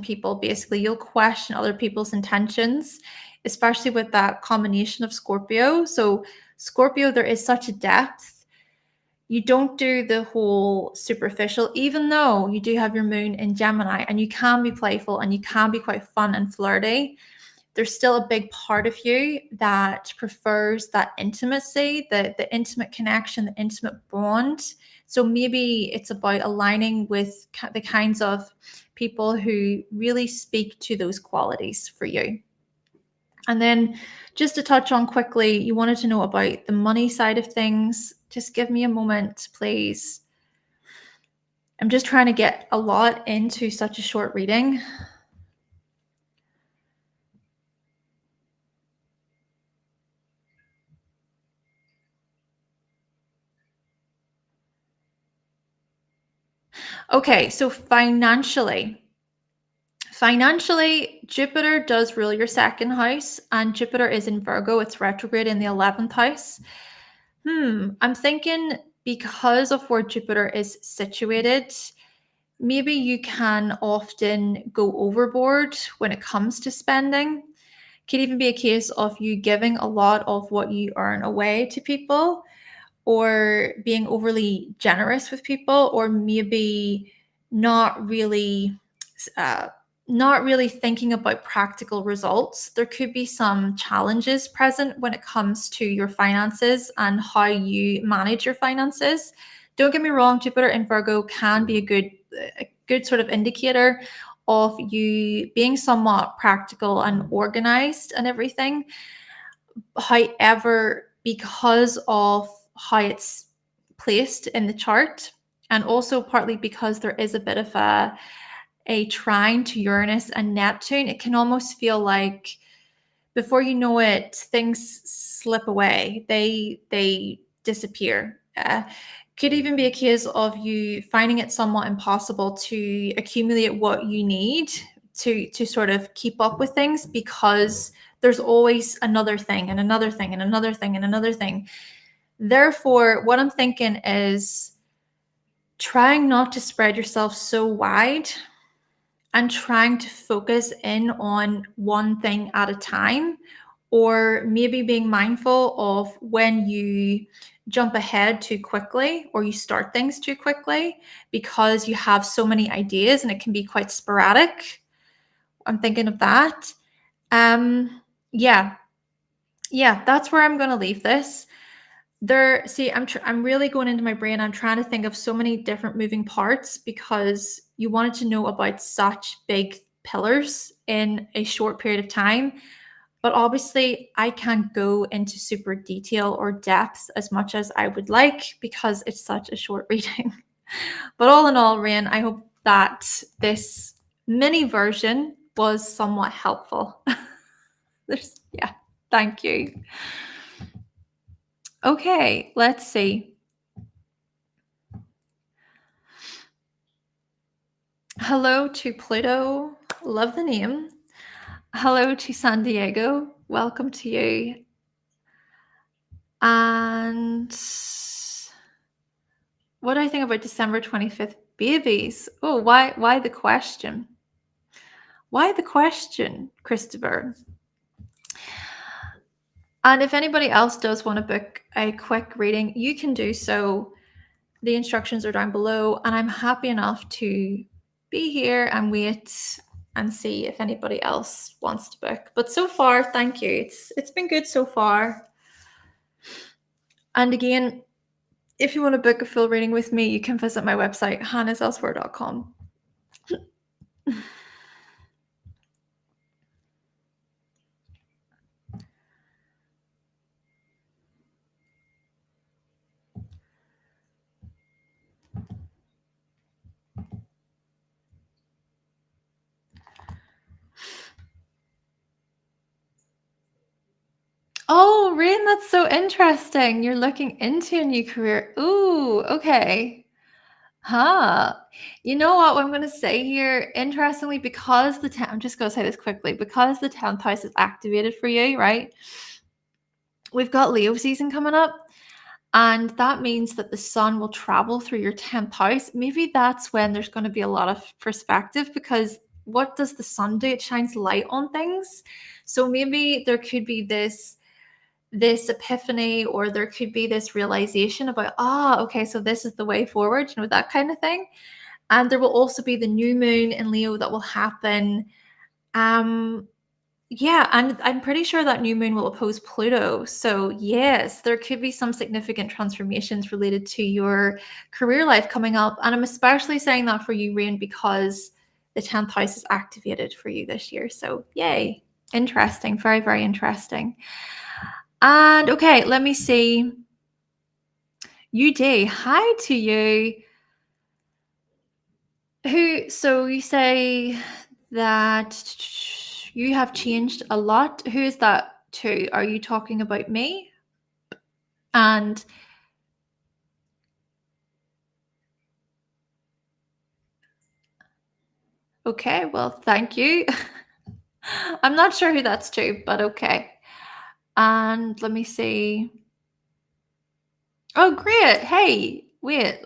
people, basically. You'll question other people's intentions, especially with that combination of Scorpio. So Scorpio, there is such a depth. You don't do the whole superficial, even though you do have your moon in Gemini and you can be playful and you can be quite fun and flirty. There's still a big part of you that prefers that intimacy, the intimate connection, the intimate bond. So maybe it's about aligning with the kinds of people who really speak to those qualities for you. And then just to touch on quickly, you wanted to know about the money side of things. Just give me a moment, please. I'm just trying to get a lot into such a short reading. Okay, so financially, Jupiter does rule your 2nd house, and Jupiter is in Virgo. It's retrograde in the 11th house. I'm thinking because of where Jupiter is situated, maybe you can often go overboard when it comes to spending. Could even be a case of you giving a lot of what you earn away to people, or being overly generous with people, or maybe not really not really thinking about practical results. There could be some challenges present when it comes to your finances and how you manage your finances. Don't get me wrong, Jupiter in Virgo can be a good sort of indicator of you being somewhat practical and organized and everything. However, because of how it's placed in the chart, and also partly because there is a bit of a trine to Uranus and Neptune, it can almost feel like before you know it, things slip away. They disappear. Could even be a case of you finding it somewhat impossible to accumulate what you need to sort of keep up with things, because there's always another thing and another thing and another thing and another thing. Therefore, what I'm thinking is trying not to spread yourself so wide and trying to focus in on one thing at a time, or maybe being mindful of when you jump ahead too quickly or you start things too quickly because you have so many ideas and it can be quite sporadic. I'm thinking of that. Yeah, that's where I'm going to leave this. I'm really going into my brain. I'm trying to think of so many different moving parts because you wanted to know about such big pillars in a short period of time. But obviously, I can't go into super detail or depth as much as I would like because it's such a short reading. But all in all, Rain, I hope that this mini version was somewhat helpful. Yeah, thank you. Okay, let's see. Hello to Pluto. Love the name. Hello to San Diego. Welcome to you. And what do I think about December 25th babies? Oh, why the question? Why the question, Christopher? And if anybody else does want to book a quick reading, you can do so. The instructions are down below, and I'm happy enough to be here and wait and see if anybody else wants to book. But so far, thank you. It's been good so far. And again, if you want to book a full reading with me, you can visit my website, hannahselsewhere.com. Oh, Rain, that's so interesting. You're looking into a new career. Ooh, okay. Huh. You know what I'm going to say here? Interestingly, because I'm just going to say this quickly, because the 10th house is activated for you, right? We've got Leo season coming up, and that means that the sun will travel through your 10th house. Maybe that's when there's going to be a lot of perspective, because what does the sun do? It shines light on things. So maybe there could be this epiphany, or there could be this realization about, okay, so this is the way forward, that kind of thing. And there will also be the new moon in Leo that will happen. Yeah, and I'm pretty sure that new moon will oppose Pluto. So yes, there could be some significant transformations related to your career life coming up. And I'm especially saying that for you, Rain, because the 10th house is activated for you this year. So yay, interesting, very, very interesting. And okay, let me see. UD, hi to you. So you say that you have changed a lot. Who is that to? Are you talking about me? And okay, well, thank you. I'm not sure who that's to, but okay. And let me see. Oh, great. Hey, wait,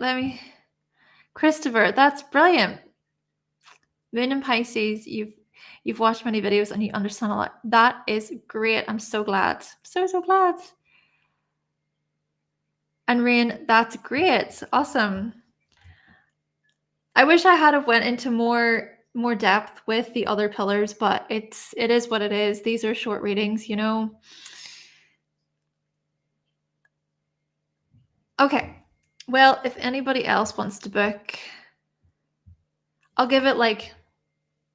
Christopher, that's brilliant. Moon in Pisces, you've watched many videos and you understand a lot. That is great. I'm so glad. So glad. And Rain, that's great. Awesome. I wish I had have went into more more depth with the other pillars, but it is what it is. These are short readings, you know. Okay. Well, if anybody else wants to book, I'll give it like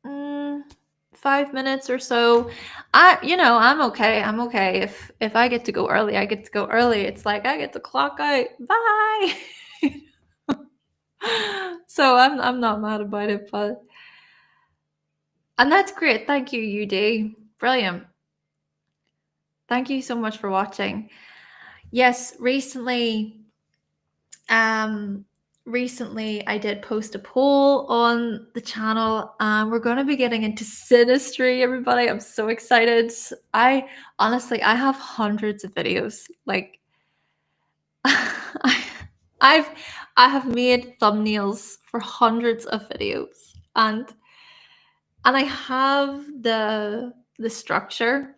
5 minutes or so. I'm okay. I'm okay. If I get to go early, I get to go early. It's like I get to clock out. Bye. So I'm not mad about it, and that's great. Thank you, UD. Brilliant. Thank you so much for watching. Yes, recently I did post a poll on the channel, and we're going to be getting into synastry, everybody. I'm so excited. I have hundreds of videos. Like I have made thumbnails for hundreds of videos, and I have the structure,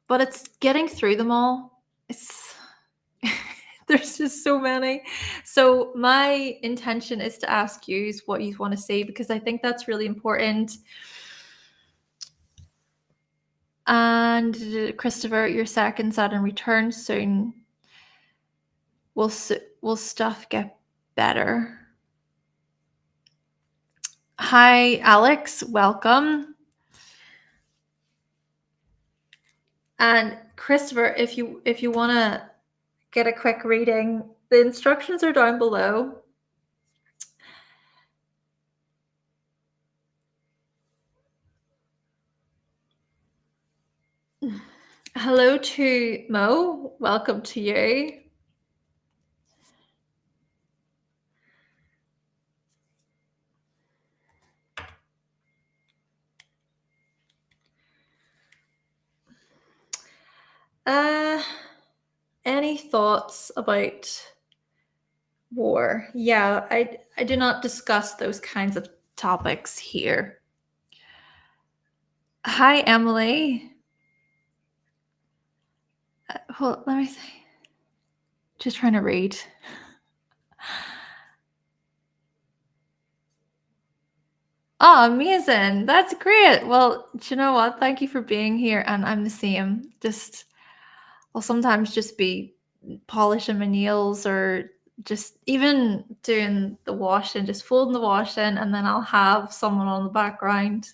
but it's getting through them all. It's there's just so many. So my intention is to ask you what you want to see, because I think that's really important. And Christopher, your second Saturn return soon. Will stuff get better? Hi, Alex. Welcome. And Christopher, if you want to get a quick reading, the instructions are down below. Hello to Mo. Welcome to you. Any thoughts about war? Yeah, I do not discuss those kinds of topics here. Hi, Emily. Hold, let me see. Just trying to read. Oh, amazing. That's great. Well, do you know what? Thank you for being here. And I'm the same. I'll sometimes just be polishing my nails, or just even doing the washing, just folding the washing, and then I'll have someone on the background.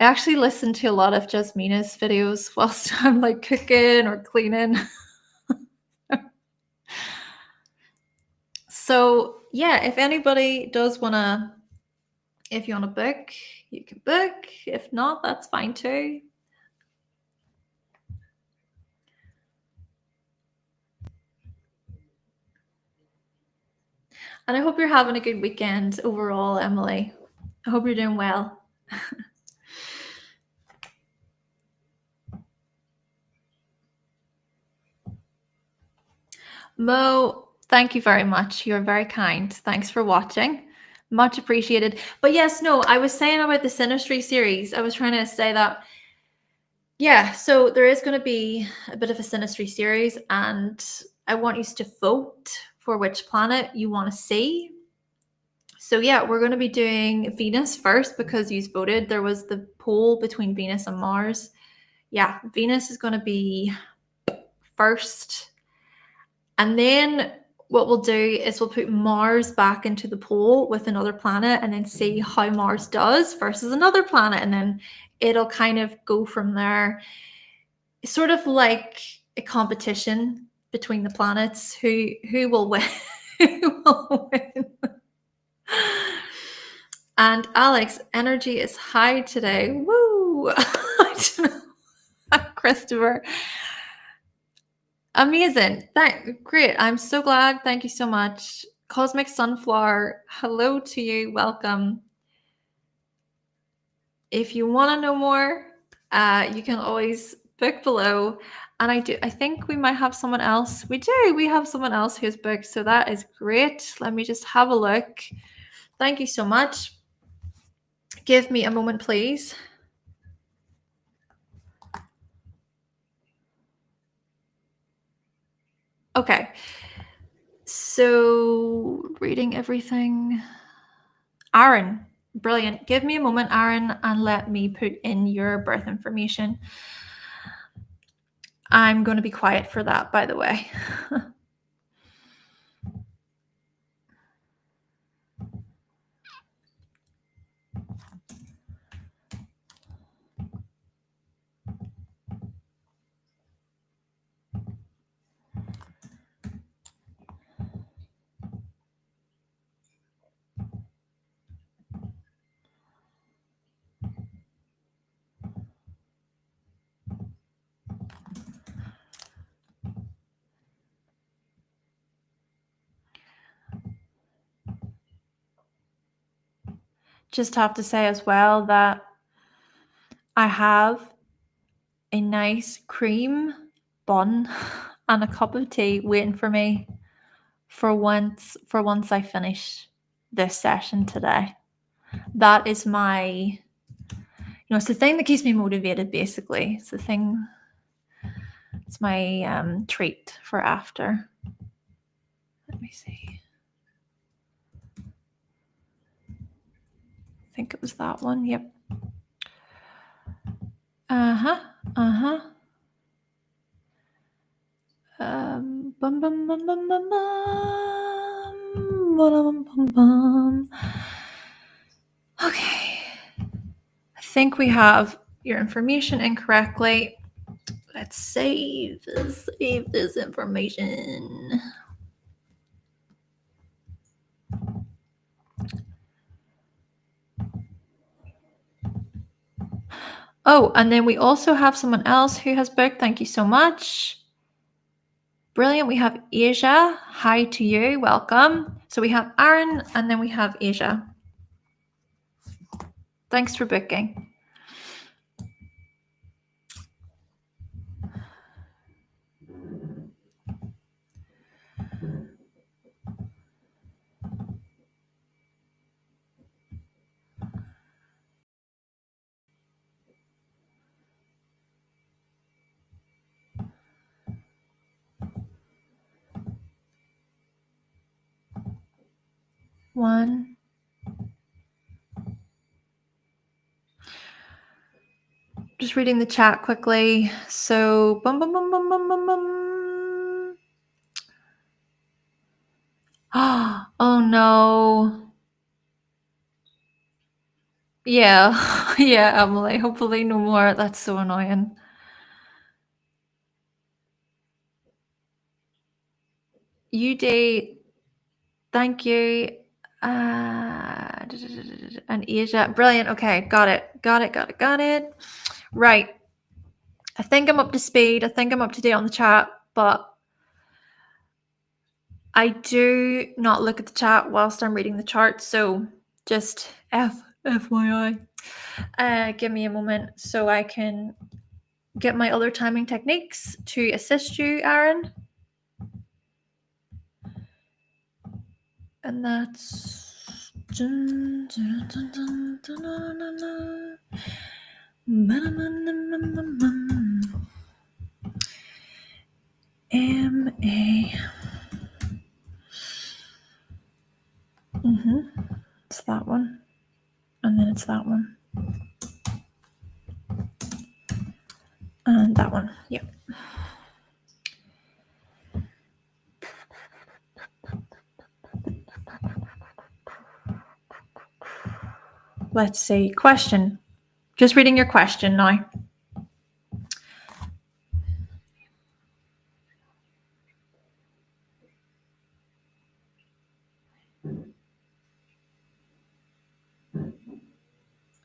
I actually listen to a lot of Jasmina's videos whilst I'm like cooking or cleaning. So yeah, if anybody does wanna, if you wanna book, you can book. If not, that's fine too. And I hope you're having a good weekend overall, Emily. I hope you're doing well. Mo, thank you very much. You're very kind. Thanks for watching. Much appreciated. But yes, no, I was saying about the Synastry series. I was trying to say that, yeah, so there is going to be a bit of a Synastry series, and I want you to vote for which planet you want to see. So yeah, we're going to be doing Venus first, because you voted. There was the poll between Venus and Mars. Yeah, Venus is going to be first. And then what we'll do is we'll put Mars back into the poll with another planet, and then see how Mars does versus another planet. And then it'll kind of go from there. It's sort of like a competition between the planets. Who will win? Who will win? And Alex, energy is high today. Woo! I don't know. Christopher. Amazing. Great. I'm so glad. Thank you so much. Cosmic Sunflower, hello to you. Welcome. If you want to know more, you can always book below. And I think we might have someone else. We do. We have someone else who's booked. So that is great. Let me just have a look. Thank you so much. Give me a moment, please. Okay. So reading everything. Aaron. Brilliant. Give me a moment, Aaron, and let me put in your birth information. I'm going to be quiet for that, by the way. Just have to say as well that I have a nice cream bun and a cup of tea waiting for me for once I finish this session today. That is my, it's the thing that keeps me motivated, basically. It's my treat for after. Let me see. I think it was that one. Yep. Bum bum bum bum bum bum bum bum bum. Okay. I think we have your information incorrectly. Let's save this information. Oh, and then we also have someone else who has booked. Thank you so much. Brilliant. We have Asia. Hi to you. Welcome. So we have Aaron and then we have Asia. Thanks for booking. One. Just reading the chat quickly. So, bum, bum, bum, bum, bum, bum, bum. Oh, no. Yeah. Yeah, Emily. Hopefully no more. That's so annoying. UD, thank you. And Asia. Brilliant. Okay, got it. Right. I think I'm up to speed. I think I'm up to date on the chat, but I do not look at the chat whilst I'm reading the chart. So just FYI. Give me a moment so I can get my other timing techniques to assist you, Aaron. And that's MA. It's that one. And then it's that one. And that one. Yep. Let's see. Question. Just reading your question now.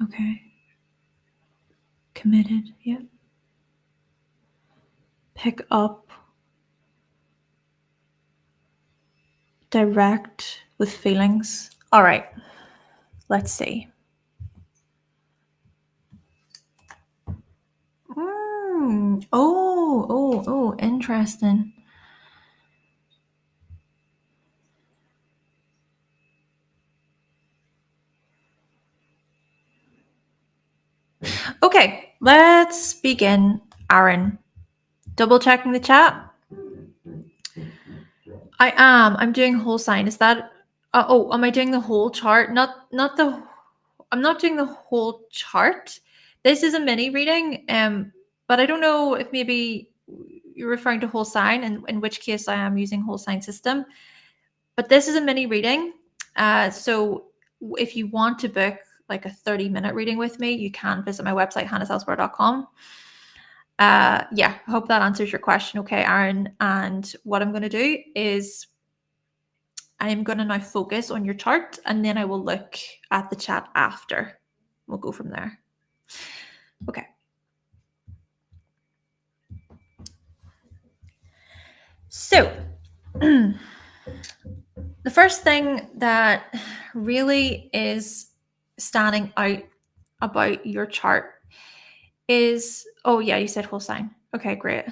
Okay. Committed. Yep. Pick up. Direct with feelings. All right. Let's see. Oh, interesting. Okay, let's begin, Aaron. Double checking the chat. I am. I'm doing whole sign. Is that? Am I doing the whole chart? Not the. I'm not doing the whole chart. This is a mini reading, but I don't know if maybe you're referring to whole sign, and in which case I am using whole sign system. But this is a mini reading. So if you want to book like a 30-minute reading with me, you can visit my website, hannahselsewhere.com. Yeah, I hope that answers your question. Okay, Aaron. And what I'm going to do is I'm going to now focus on your chart, and then I will look at the chat after. We'll go from there. Okay. So the first thing that really is standing out about your chart is, oh yeah, you said whole sign. Okay, great.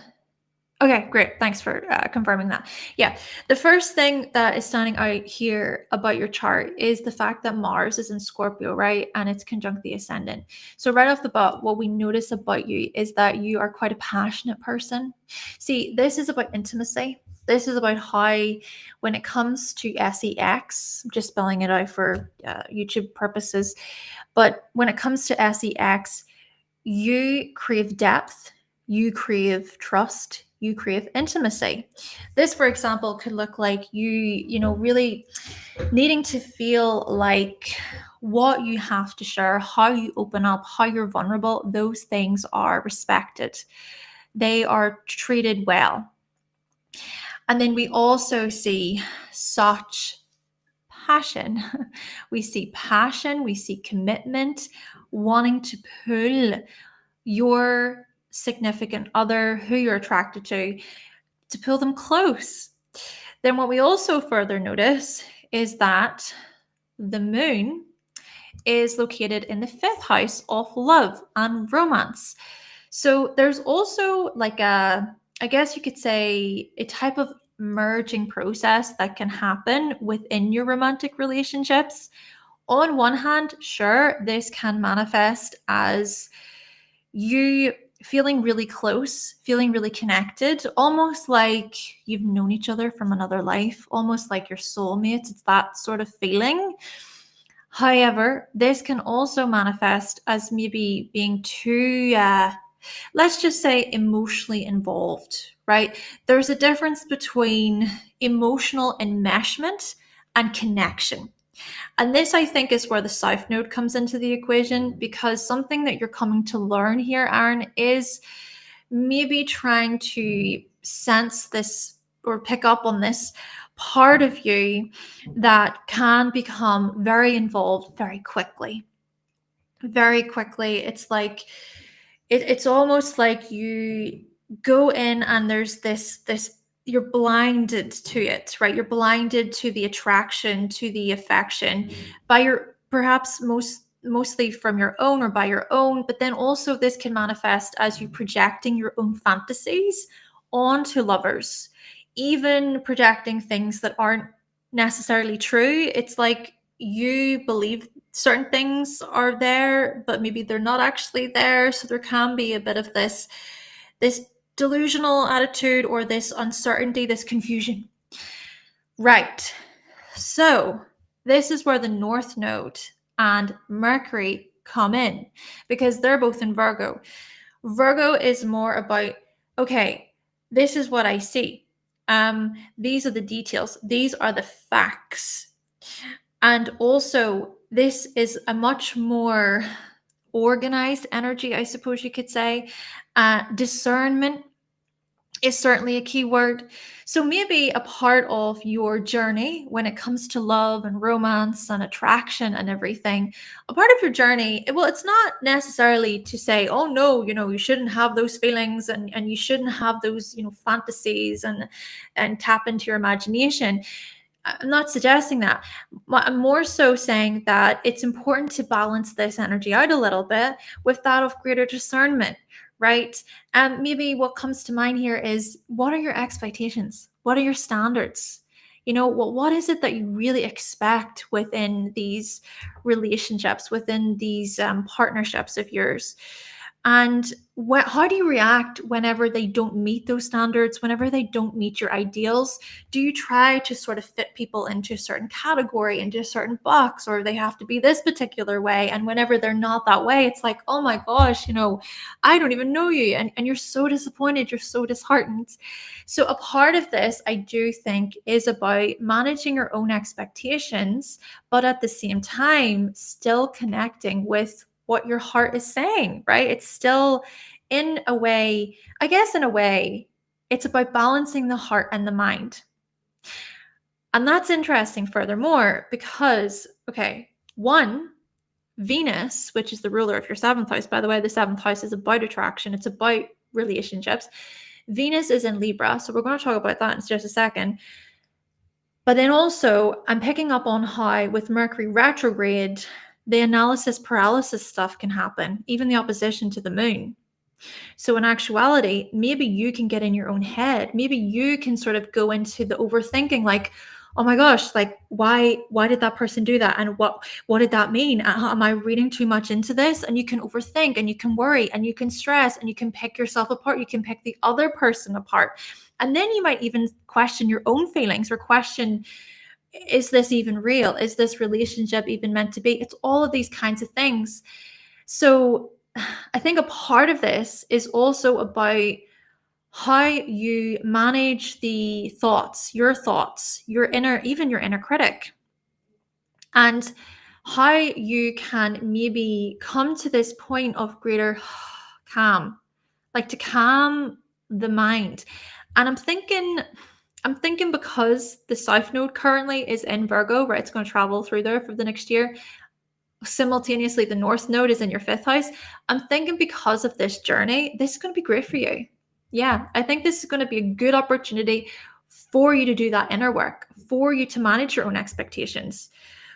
Okay, great. Thanks for confirming that. Yeah, the first thing that is standing out here about your chart is the fact that Mars is in Scorpio, right? And it's conjunct the ascendant. So right off the bat, what we notice about you is that you are quite a passionate person. See, this is about intimacy. This is about how, when it comes to sex, I'm just spelling it out for YouTube purposes, but when it comes to sex, you crave depth, you crave trust, you crave intimacy. This, for example, could look like you really needing to feel like what you have to share, how you open up, how you're vulnerable, those things are respected. They are treated well. And then we also see such passion. We see passion, we see commitment, wanting to pull your significant other, who you're attracted to pull them close. Then what we also further notice is that the moon is located in the 5th house of love and romance. So there's also like I guess you could say, a type of merging process that can happen within your romantic relationships. On one hand, sure, this can manifest as you feeling really close, feeling really connected, almost like you've known each other from another life, almost like your soulmates. It's that sort of feeling. However, this can also manifest as maybe being too, let's just say, emotionally involved, right? There's a difference between emotional enmeshment and connection. And this, I think, is where the South Node comes into the equation, because something that you're coming to learn here, Aaron, is maybe trying to sense this or pick up on this part of you that can become very involved very quickly. Very quickly. It's like, it's almost like you go in and there's this you're blinded to it, right? You're blinded to the attraction, to the affection by your, perhaps mostly from your own or by your own, but then also this can manifest as you projecting your own fantasies onto lovers, even projecting things that aren't necessarily true. It's like you believe certain things are there, but maybe they're not actually there. So there can be a bit of this delusional attitude, or this uncertainty, this confusion. Right. So this is where the North Node and Mercury come in, because they're both in Virgo. Virgo is more about, okay, this is what I see. These are the details. These are the facts. And also, this is a much more organized energy, I suppose you could say. Discernment is certainly a key word. So maybe a part of your journey when it comes to love and romance and attraction and everything, a part of your journey, well, it's not necessarily to say, oh no, you shouldn't have those feelings, and you shouldn't have those, fantasies and tap into your imagination. I'm not suggesting that. I'm more so saying that it's important to balance this energy out a little bit with that of greater discernment, right? And maybe what comes to mind here is, what are your expectations? What are your standards? What is it that you really expect within these relationships, within these partnerships of yours? And how do you react whenever they don't meet those standards, whenever they don't meet your ideals? Do you try to sort of fit people into a certain category, into a certain box, or they have to be this particular way? And whenever they're not that way, it's like, oh my gosh, I don't even know you. And you're so disappointed, you're so disheartened. So a part of this, I do think, is about managing your own expectations, but at the same time, still connecting with what your heart is saying, right? It's still, in a way, it's about balancing the heart and the mind. And that's interesting furthermore, because, okay, one, Venus, which is the ruler of your 7th house, by the way, the 7th house is about attraction, it's about relationships. Venus is in Libra, so we're going to talk about that in just a second. But then also, I'm picking up on how with Mercury retrograde, the analysis paralysis stuff can happen, even the opposition to the moon. So in actuality, maybe you can get in your own head. Maybe you can sort of go into the overthinking, like, oh my gosh, like why did that person do that? And what did that mean? Am I reading too much into this? And you can overthink and you can worry and you can stress and you can pick yourself apart. You can pick the other person apart. And then you might even question your own feelings or question, is this even real? Is this relationship even meant to be? It's all of these kinds of things. So I think a part of this is also about how you manage the thoughts, your inner critic, and how you can maybe come to this point of greater calm, like to calm the mind. And I'm thinking because the South Node currently is in Virgo, right? It's going to travel through there for the next year. Simultaneously, the North Node is in your 5th house. I'm thinking because of this journey, this is going to be great for you. Yeah, I think this is going to be a good opportunity for you to do that inner work, for you to manage your own expectations,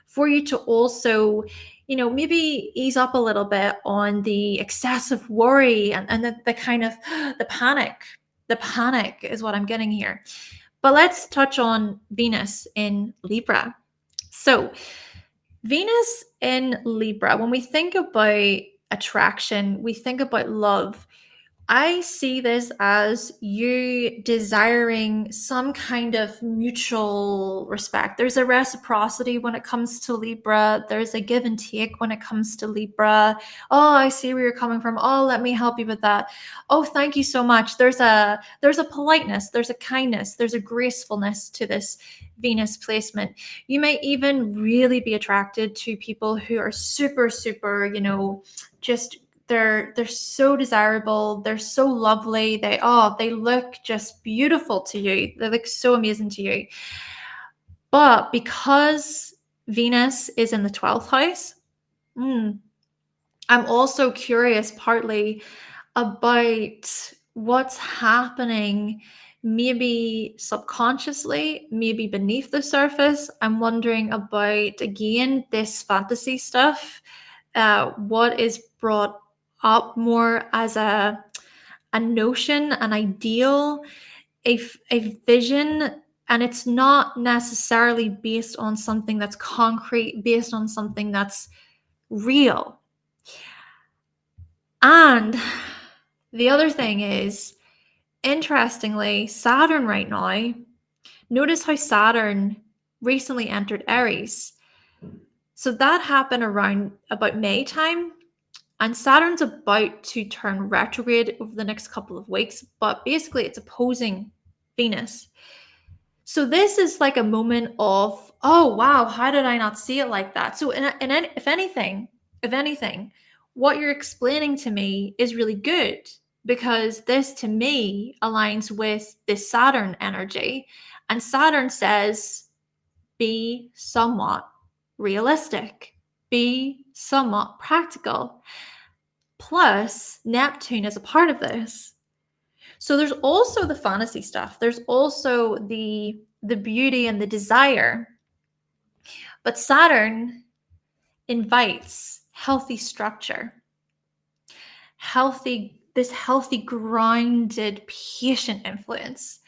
for you to also, maybe ease up a little bit on the excessive worry and the kind of the panic. The panic is what I'm getting here. But let's touch on Venus in Libra. So Venus in Libra, when we think about attraction, we think about love. I see this as you desiring some kind of mutual respect. There's a reciprocity when it comes to Libra. There's a give and take when it comes to Libra. Oh, I see where you're coming from. Oh, let me help you with that. Oh, thank you so much. There's a politeness, there's a kindness, there's a gracefulness to this Venus placement. You may even really be attracted to people who are super, super, just they're so desirable, they're so lovely, they look just beautiful to you, they look so amazing to you. But because Venus is in the 12th house, I'm also curious partly about what's happening, maybe subconsciously, maybe beneath the surface. I'm wondering about, again, this fantasy stuff, what is brought up more as a notion, an ideal, a vision, and it's not necessarily based on something that's concrete, based on something that's real. And the other thing is, interestingly, Saturn right now, notice how Saturn recently entered Aries. So that happened around about May time. And Saturn's about to turn retrograde over the next couple of weeks, but basically it's opposing Venus. So this is like a moment of, oh, wow, how did I not see it like that? So if anything, what you're explaining to me is really good, because this to me aligns with this Saturn energy. And Saturn says, be somewhat realistic, be somewhat practical. Plus, Neptune is a part of this. So there's also the fantasy stuff. There's also the beauty and the desire. But Saturn invites healthy structure, this healthy, grounded, patient influence.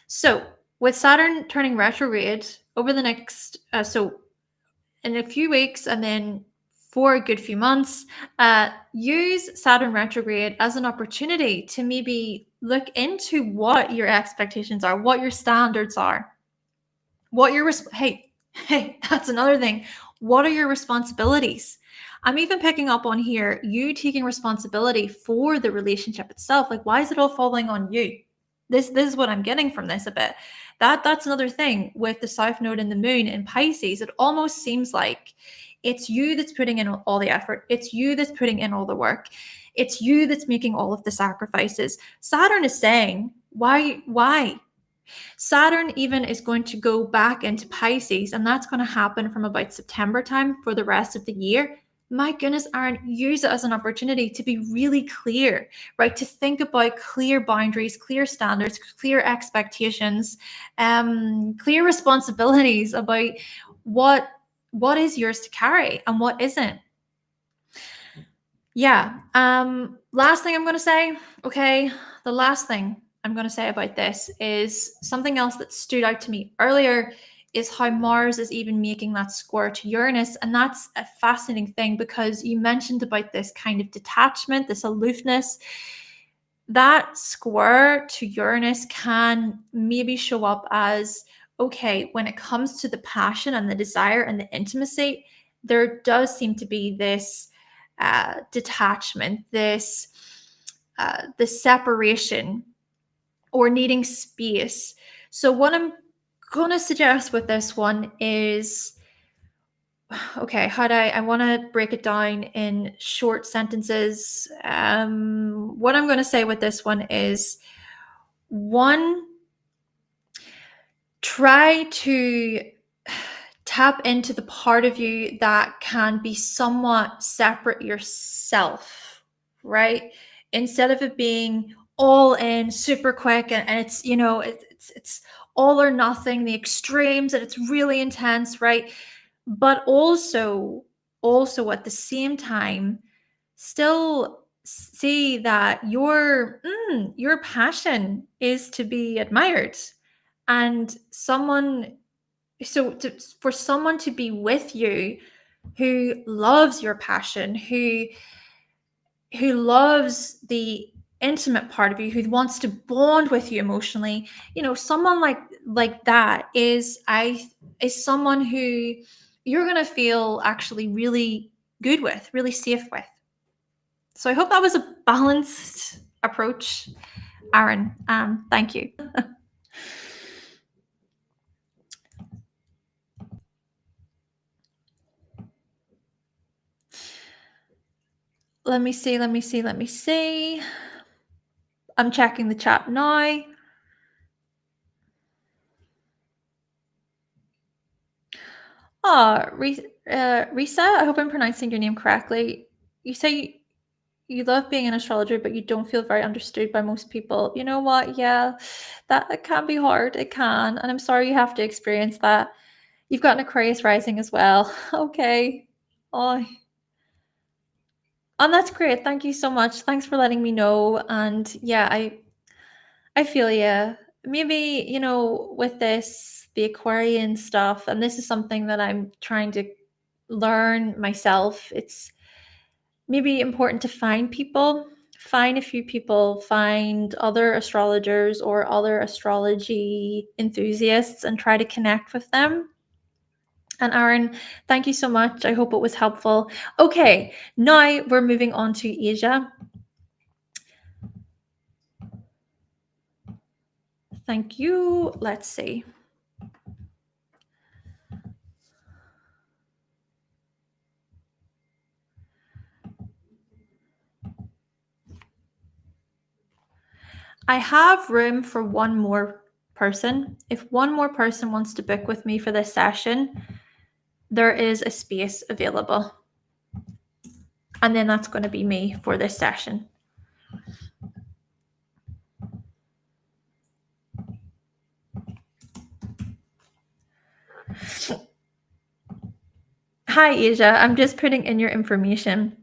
So with Saturn turning retrograde over the next, so in a few weeks, and then for a good few months, use Saturn retrograde as an opportunity to maybe look into what your expectations are, what your standards are, what your hey, that's another thing. What are your responsibilities? I'm even picking up on here, you taking responsibility for the relationship itself. Like, why is it all falling on you? This is what I'm getting from this a bit. That's another thing with the South Node and the Moon in Pisces. It almost seems like it's you that's putting in all the effort. It's you that's putting in all the work. It's you that's making all of the sacrifices. Saturn is saying, why? Saturn even is going to go back into Pisces, and that's going to happen from about September time for the rest of the year. My goodness, Aaron, use it as an opportunity to be really clear, right? To think about clear boundaries, clear standards, clear expectations, clear responsibilities about what is yours to carry and what isn't. Yeah. Last thing I'm going to say, okay, the last thing I'm going to say about this is something else that stood out to me earlier is how Mars is even making that square to Uranus. And that's a fascinating thing because you mentioned about this kind of detachment, this aloofness. That square to Uranus can maybe show up as, okay, when it comes to the passion and the desire and the intimacy, there does seem to be this detachment, this the separation or needing space. So what I'm going to suggest with this one is, okay, I want to break it down in short sentences. What I'm going to say with this one is, one, try to tap into the part of you that can be somewhat separate yourself, right? Instead of it being all in super quick and it's, it's all or nothing, the extremes, and it's really intense, right? But also at the same time, still see that your passion is to be admired, and for someone to be with you who loves your passion, who loves the intimate part of you, who wants to bond with you emotionally, someone like that is someone who you're going to feel actually really good with, really safe with. So I hope that was a balanced approach, Aaron. Thank you. Let me see. I'm checking the chat now. Oh, Risa, I hope I'm pronouncing your name correctly. You say you love being an astrologer, but you don't feel very understood by most people. You know what? Yeah, that it can be hard. It can. And I'm sorry you have to experience that. You've got an Aquarius rising as well. Okay. Oh, and that's great. Thank you so much. Thanks for letting me know. And yeah, I feel you. Maybe, with this, the Aquarian stuff, and this is something that I'm trying to learn myself. It's maybe important to find a few people, find other astrologers or other astrology enthusiasts and try to connect with them. And Aaron, thank you so much. I hope it was helpful. Okay, now we're moving on to Asia. Thank you. Let's see. I have room for one more person. If one more person wants to book with me for this session, there is a space available. And then that's going to be me for this session. Hi, Asia. I'm just putting in your information.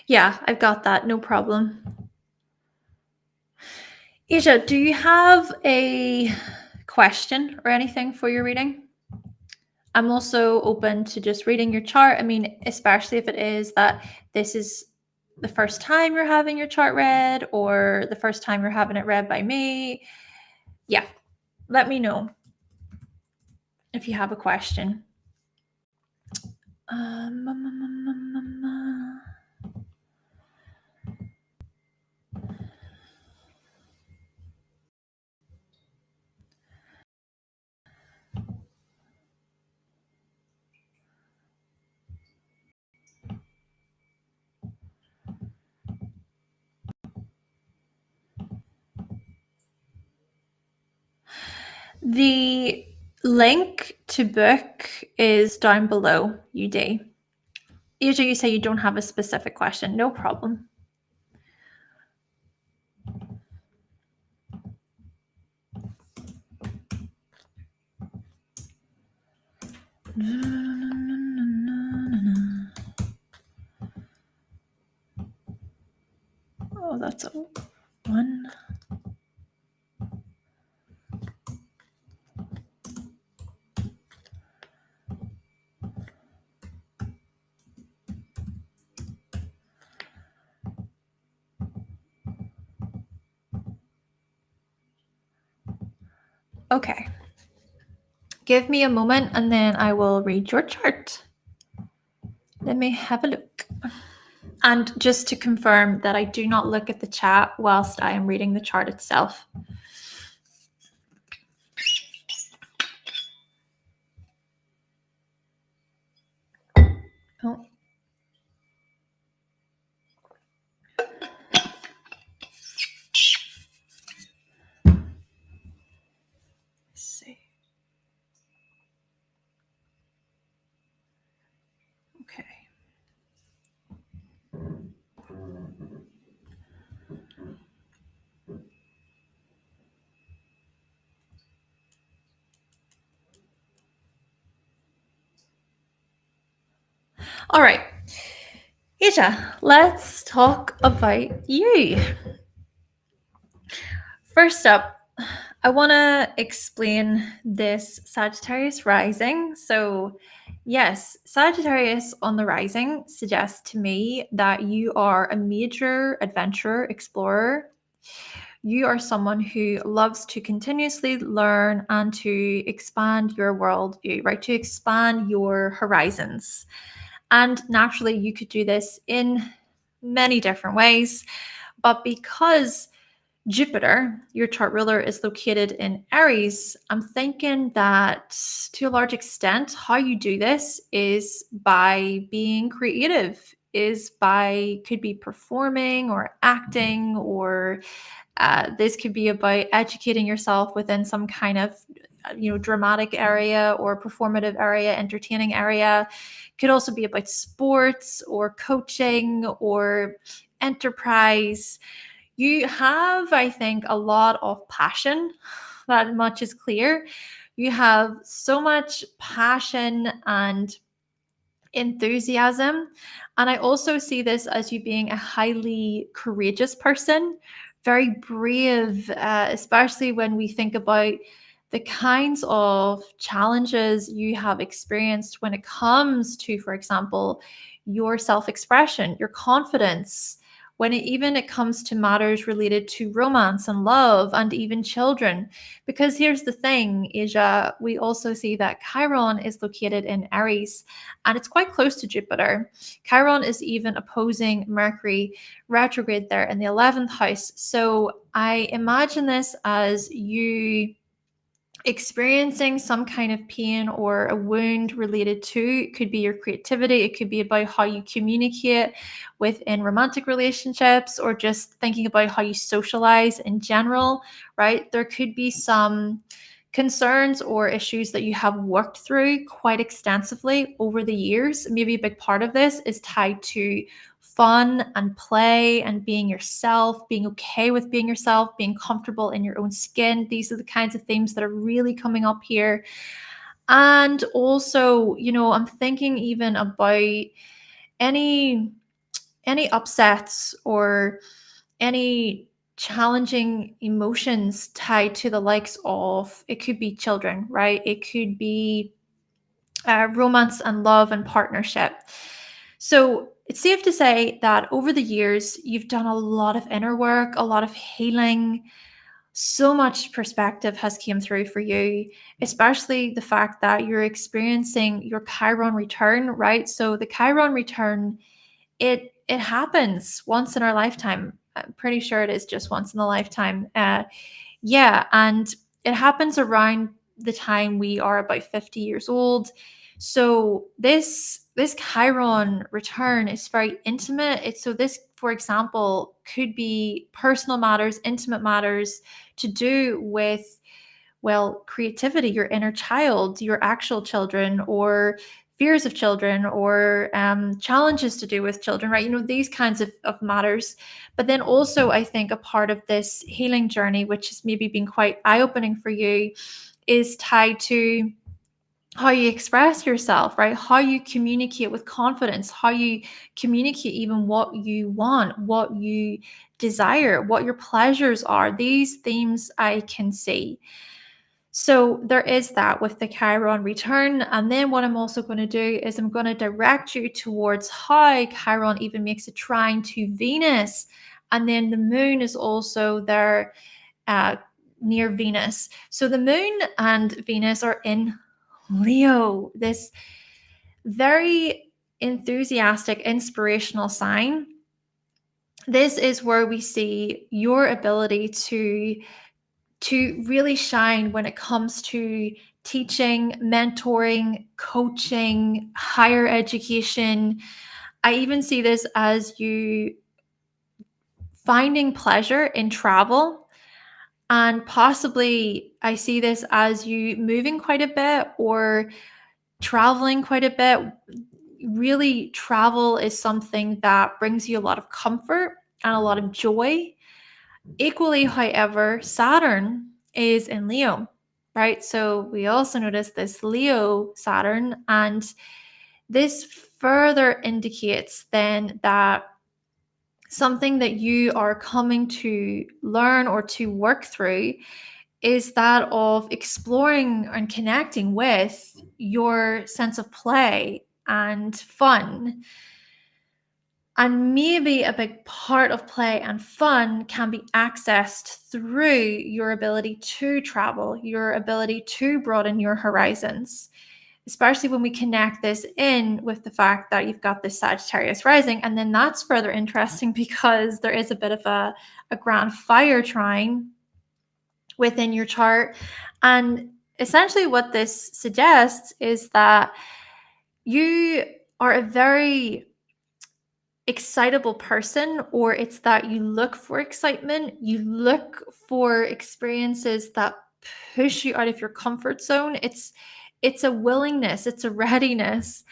Yeah, I've got that. No problem. Asia, do you have a question or anything for your reading? I'm also open to just reading your chart. I mean, especially if it is that this is the first time you're having your chart read or the first time you're having it read by me. Yeah, let me know if you have a question. The link to book is down below, UD. Usually you say you don't have a specific question. No problem. Oh, that's a one. Okay. Give me a moment and then I will read your chart. Let me have a look. And just to confirm that I do not look at the chat whilst I am reading the chart itself. Oh. Let's see. Okay. All right. Asia, let's talk about you. First up, I want to explain this Sagittarius rising. So, yes, Sagittarius on the rising suggests to me that you are a major adventurer, explorer. You are someone who loves to continuously learn and to expand your worldview, right? To expand your horizons. And naturally, you could do this in many different ways. But because Jupiter, your chart ruler, is located in Aries, I'm thinking that to a large extent, how you do this is by being creative, could be performing or acting, or this could be about educating yourself within some kind of dramatic area or performative area, entertaining area. Could also be about sports or coaching or enterprise. You have, I think, a lot of passion. That much is clear. You have so much passion and enthusiasm. And I also see this as you being a highly courageous person, very brave, especially when we think about the kinds of challenges you have experienced when it comes to, for example, your self expression, your confidence. When it comes to matters related to romance and love and even children. Because here's the thing, Asia, we also see that Chiron is located in Aries and it's quite close to Jupiter. Chiron is even opposing Mercury retrograde there in the 11th house. So I imagine this as you experiencing some kind of pain or a wound related to, it could be your creativity, it could be about how you communicate within romantic relationships, or just thinking about how you socialize in general, right? There could be some concerns or issues that you have worked through quite extensively over the years. Maybe a big part of this is tied to fun and play and being yourself, being okay with being yourself, being comfortable in your own skin. These are the kinds of themes that are really coming up here. And also, I'm thinking even about any any upsets or any challenging emotions tied to the likes of, it could be children, right? It could be romance and love and partnership. So it's safe to say that over the years, you've done a lot of inner work, a lot of healing. So much perspective has came through for you, especially the fact that you're experiencing your Chiron return, right? So the Chiron return, it happens once in our lifetime. I'm pretty sure it is just once in a lifetime. Yeah, and it happens around the time we are about 50 years old. So this Chiron return is very intimate. It's so this, for example, could be personal matters, intimate matters to do with, well, creativity, your inner child, your actual children, or fears of children, or challenges to do with children, right? These kinds of matters. But then also, I think a part of this healing journey, which has maybe been quite eye-opening for you, is tied to how you express yourself, right? How you communicate with confidence, how you communicate even what you want, what you desire, what your pleasures are. These themes I can see. So there is that with the Chiron return. And then what I'm also going to do is I'm going to direct you towards how Chiron even makes a trine to Venus. And then the moon is also there near Venus. So the moon and Venus are in Leo, this very enthusiastic, inspirational sign. This is where we see your ability to really shine when it comes to teaching, mentoring, coaching, higher education. I even see this as you finding pleasure in travel. And possibly, I see this as you moving quite a bit or traveling quite a bit. Really, travel is something that brings you a lot of comfort and a lot of joy. Equally, however, Saturn is in Leo, right? So we also notice this Leo Saturn, and this further indicates then that something that you are coming to learn or to work through is that of exploring and connecting with your sense of play and fun. And maybe a big part of play and fun can be accessed through your ability to travel, your ability to broaden your horizons, especially when we connect this in with the fact that you've got this Sagittarius rising. And then that's further interesting because there is a bit of a grand fire trine within your chart. And essentially, what this suggests is that you are a very excitable person, or it's that you look for excitement, you look for experiences that push you out of your comfort zone. It's a willingness, it's a readiness.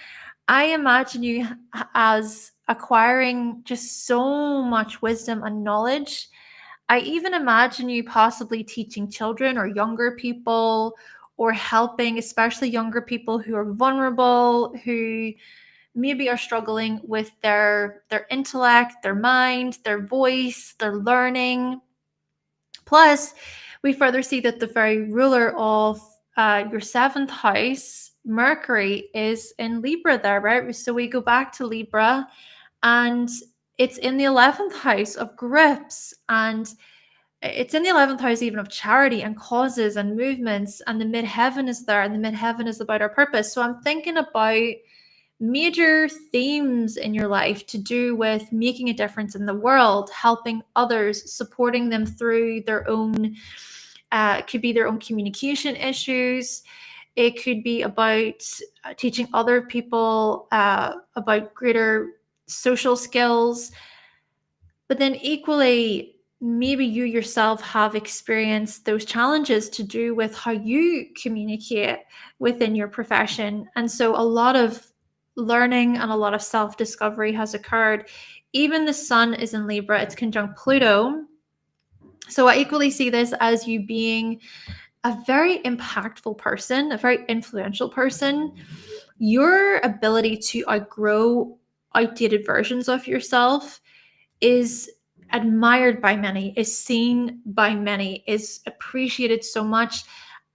I imagine you as acquiring just so much wisdom and knowledge. I even imagine you possibly teaching children or younger people, or helping especially younger people who are vulnerable, who maybe are struggling with their intellect, their mind, their voice, their learning. Plus, we further see that the very ruler of your seventh house, Mercury, is in Libra there, right? So we go back to Libra, and it's in the 11th house of grips, and it's in the 11th house even of charity and causes and movements, and the midheaven is there, and the midheaven is about our purpose. So I'm thinking about major themes in your life to do with making a difference in the world, helping others, supporting them through their own, it could be their own communication issues. It could be about teaching other people about greater social skills. But then equally, maybe you yourself have experienced those challenges to do with how you communicate within your profession. And so a lot of learning and a lot of self-discovery has occurred. Even the sun is in Libra, it's conjunct Pluto. So I equally see this as you being a very impactful person, a very influential person. Your ability to outgrow outdated versions of yourself is admired by many, is seen by many, is appreciated so much.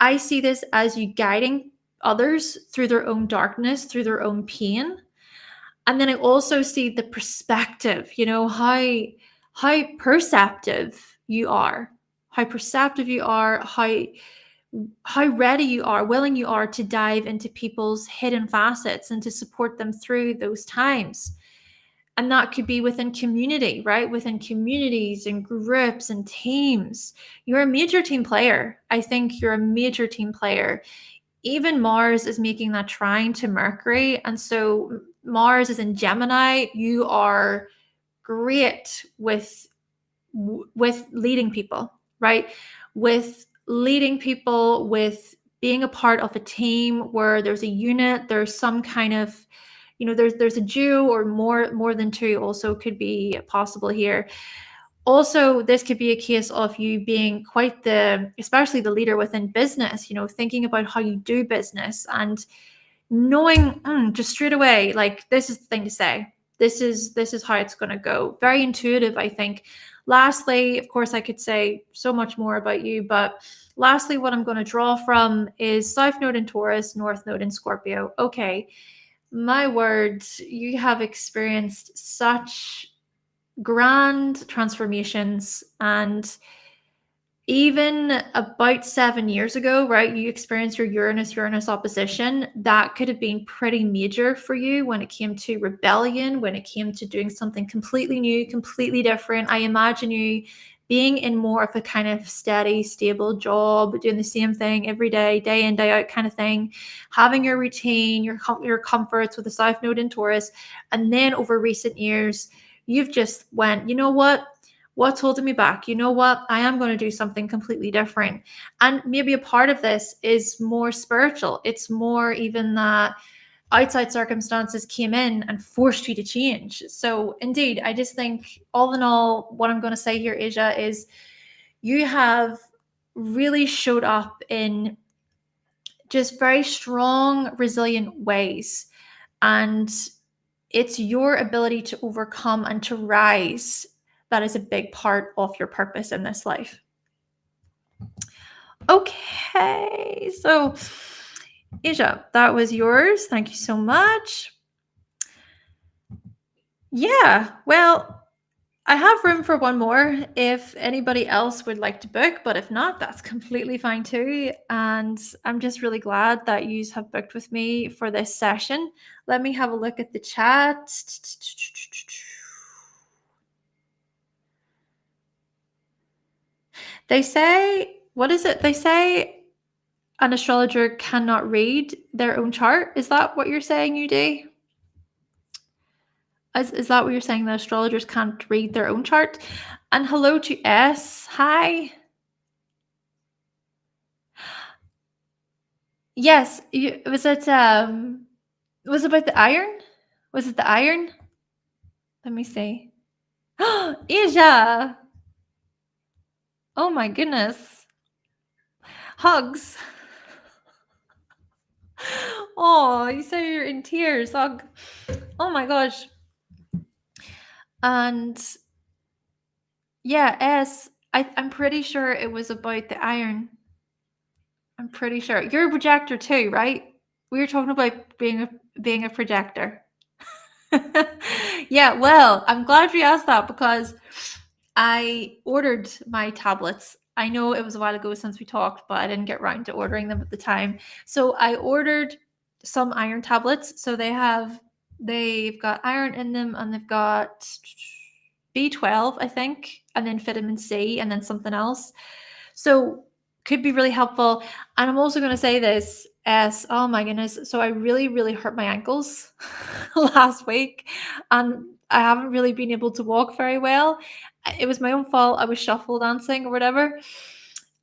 I see this as you guiding others through their own darkness, through their own pain. And then I also see the perspective, how perceptive you are, how ready you are, willing you are to dive into people's hidden facets and to support them through those times. And that could be within community, right? Within communities and groups and teams. You're a major team player. I think you're a major team player. Even Mars is making that trine to Mercury. And so Mars is in Gemini. You are great with leading people, right? With leading people, with being a part of a team where there's a unit, there's some kind of, there's a duo or more than two also could be possible here. Also, this could be a case of you being quite especially the leader within business, thinking about how you do business and knowing just straight away, like, this is the thing to say. This is how it's going to go. Very intuitive, I think. Lastly, of course, I could say so much more about you, but lastly, what I'm going to draw from is South Node in Taurus, North Node in Scorpio. Okay, my word, you have experienced such grand transformations. And even about 7 years ago, right, you experienced your Uranus opposition. That could have been pretty major for you when it came to rebellion, when it came to doing something completely new, completely different. I imagine you being in more of a kind of steady, stable job, doing the same thing every day, day in, day out kind of thing, having your routine, your comforts with the South Node in Taurus. And then over recent years, you've just went, you know what? What's holding me back? You know what? I am going to do something completely different. And maybe a part of this is more spiritual. It's more even that outside circumstances came in and forced you to change. So indeed, I just think all in all, what I'm going to say here, Asia, is you have really showed up in just very strong, resilient ways. And it's your ability to overcome and to rise that is a big part of your purpose in this life. Okay, so Asia, that was yours. Thank you so much. Yeah, well, I have room for one more if anybody else would like to book, but if not, that's completely fine too. And I'm just really glad that you have booked with me for this session. Let me have a look at the chat. They say, what is it? They say an astrologer cannot read their own chart. Is that what you're saying you do? Is that what you're saying, that astrologers can't read their own chart? And hello to S. Hi. Yes, was it about the iron? Was it the iron? Let me see. Asia. Oh my goodness. Hugs. Oh, you say you're in tears. Hug. Oh my gosh. And yeah, I'm pretty sure it was about the iron. I'm pretty sure. You're a projector too, right? We were talking about being a projector. Yeah, well, I'm glad you asked that because I ordered my tablets. I know it was a while ago since we talked, but I didn't get around to ordering them at the time. So I ordered some iron tablets. So they've got iron in them, and they've got B12, I think, and then vitamin C, and then something else. So could be really helpful. And I'm also going to say this as, oh my goodness. So I really, really hurt my ankles last week, and I haven't really been able to walk very well. It was my own fault. I was shuffle dancing or whatever.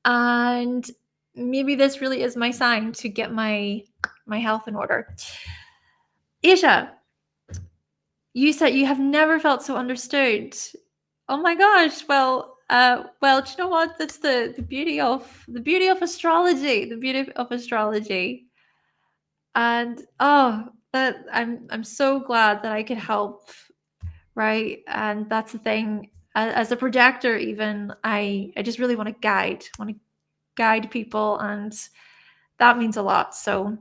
And maybe this really is my sign to get my health in order. Asia, you said you have never felt so understood. Oh my gosh. Well, do you know what? That's the beauty of astrology. The beauty of astrology. And that I'm so glad that I could help, right? And that's the thing. As a projector, even I just really want to guide people, and that means a lot. So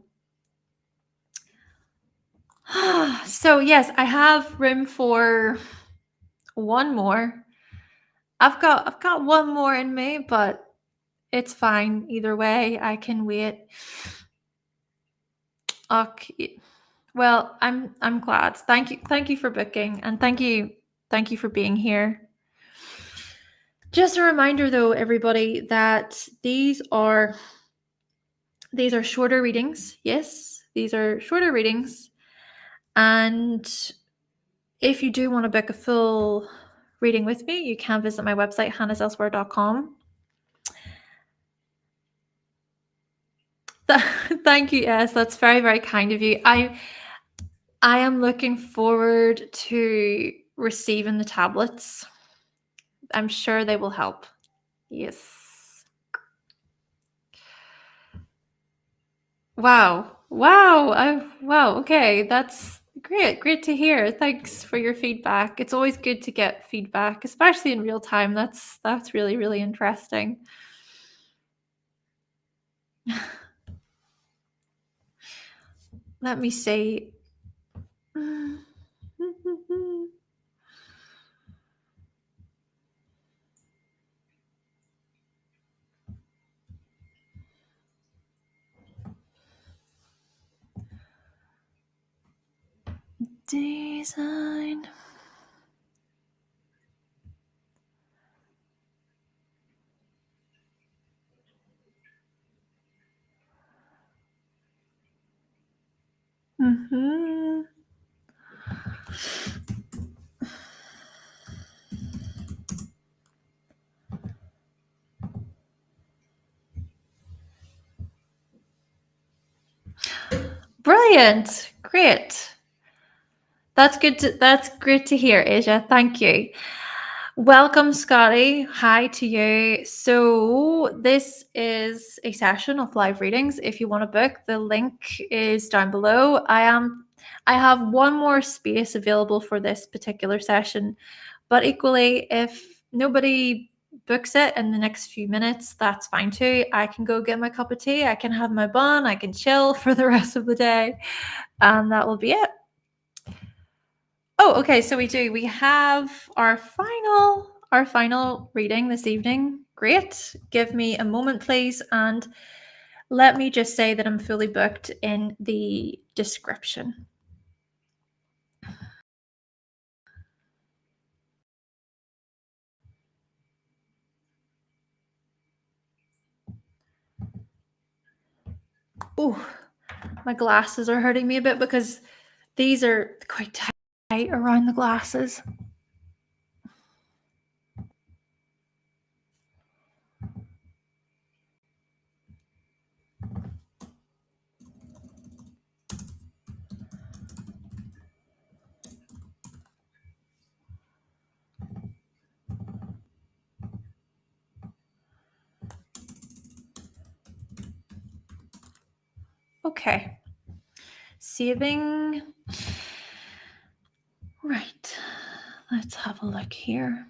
so yes, I have room for one more. I've got one more in me, but it's fine either way. I can wait. Okay. Well, I'm glad. Thank you for booking, and thank you for being here. Just a reminder though, everybody, that these are shorter readings. Yes, these are shorter readings. And if you do want to book a full reading with me, you can visit my website, hannahselsewhere.com. Thank you. Yes, that's very, very kind of you. I am looking forward to receiving the tablets. I'm sure they will help. Yes. Wow. Wow. Wow. Okay. That's great. Great to hear. Thanks for your feedback. It's always good to get feedback, especially in real time. That's really, really interesting. Let me see. Design. Mm-hmm. Brilliant. Great. That's great to hear, Asia. Thank you. Welcome, Scotty. Hi to you. So this is a session of live readings. If you want to book, the link is down below. I have one more space available for this particular session, but equally, if nobody books it in the next few minutes, that's fine too. I can go get my cup of tea, I can have my bun, I can chill for the rest of the day, and that will be it. Oh, okay. So we have our final reading this evening. Great. Give me a moment, please, and let me just say that I'm fully booked in the description. Oh, my glasses are hurting me a bit because these are quite tight around the glasses. Okay. Saving. Right. Let's have a look here.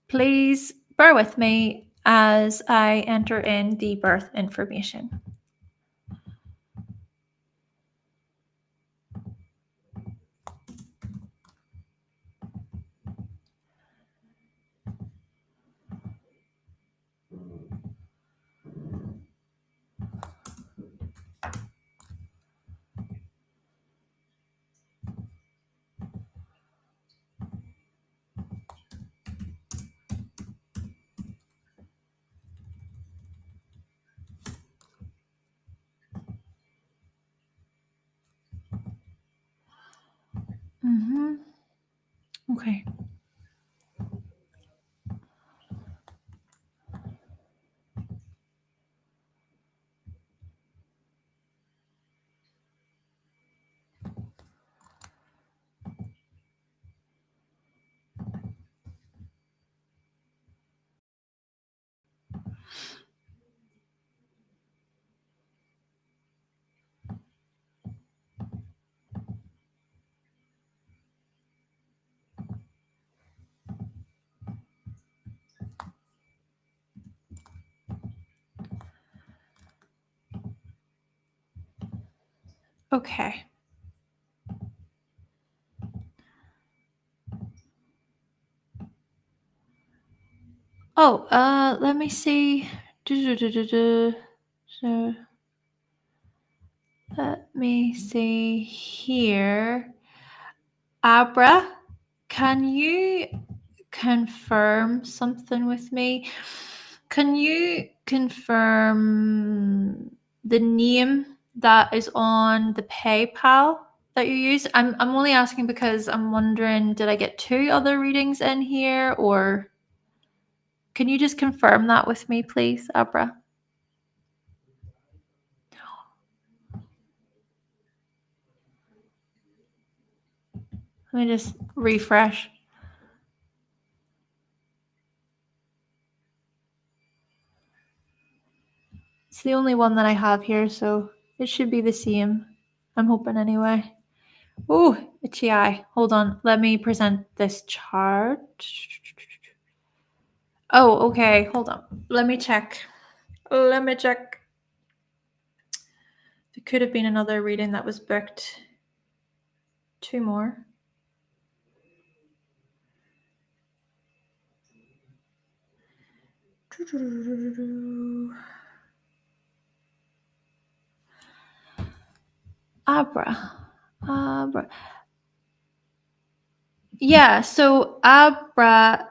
Please bear with me as I enter in the birth information. Mm-hmm. Okay. Okay. Oh, let me see. So let me see here. Abra, can you confirm something with me? Can you confirm the name that is on the PayPal that you use? I'm only asking because I'm wondering, did I get 2 other readings in here, or can you just confirm that with me, please, Abra? Let me just refresh. It's the only one that I have here, so it should be the same. I'm hoping anyway. Oh, itchy eye. Hold on. Let me present this chart. Oh, okay. Hold on. Let me check. There could have been another reading that was booked. 2 more. Abra. Yeah, so Abra,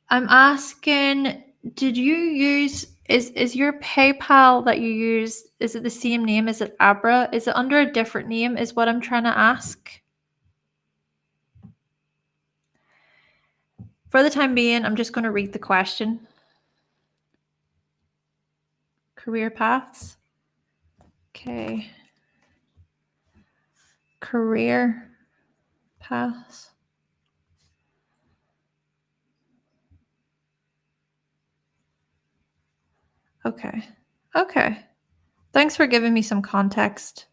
I'm asking, did you use, is your PayPal that you use, is it the same name? Is it Abra? Is it under a different name is what I'm trying to ask? For the time being, I'm just going to read the question. Career paths. Okay. Career paths. Okay. Okay. Thanks for giving me some context.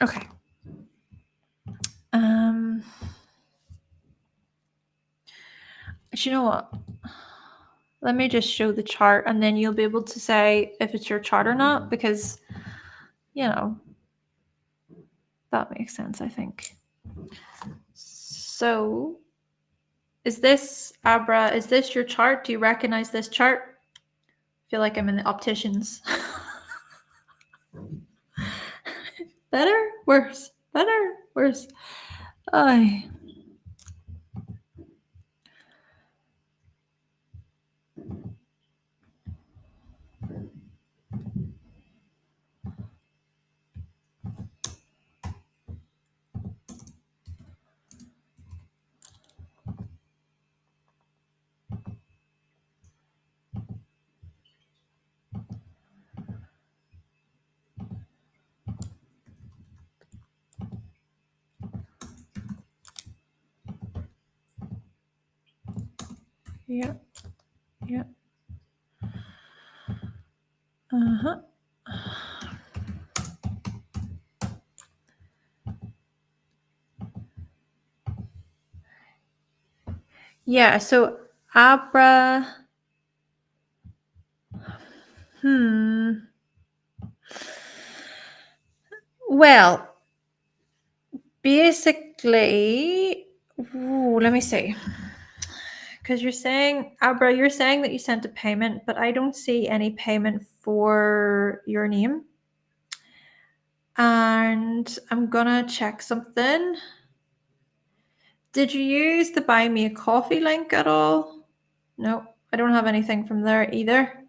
Okay. You know what? Let me just show the chart and then you'll be able to say if it's your chart or not, because, you know, that makes sense, I think. So, is this, Abra, is this your chart? Do you recognize this chart? I feel like I'm in the opticians. Better? Worse? Better? Worse? Ay. Yeah. Yeah. Uh-huh. Yeah, so Abra. Well, basically, let me see. Because you're saying, Abra, you're saying that you sent a payment, but I don't see any payment for your name. And I'm gonna check something. Did you use the Buy Me a Coffee link at all? No, I don't have anything from there either.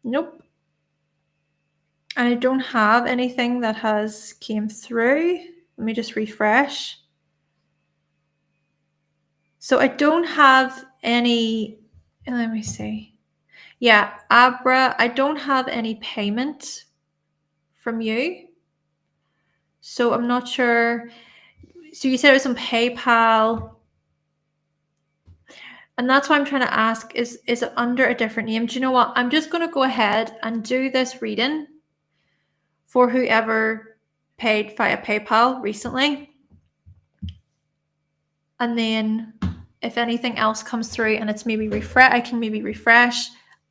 Nope. And I don't have anything that has came through. Let me just refresh. So I don't have any, let me see. Yeah, Abra, I don't have any payment from you. So I'm not sure. So you said it was on PayPal. And that's why I'm trying to ask, is it under a different name? Do you know what? I'm just going to go ahead and do this reading for whoever paid via PayPal recently. And then if anything else comes through and it's maybe refresh, I can maybe refresh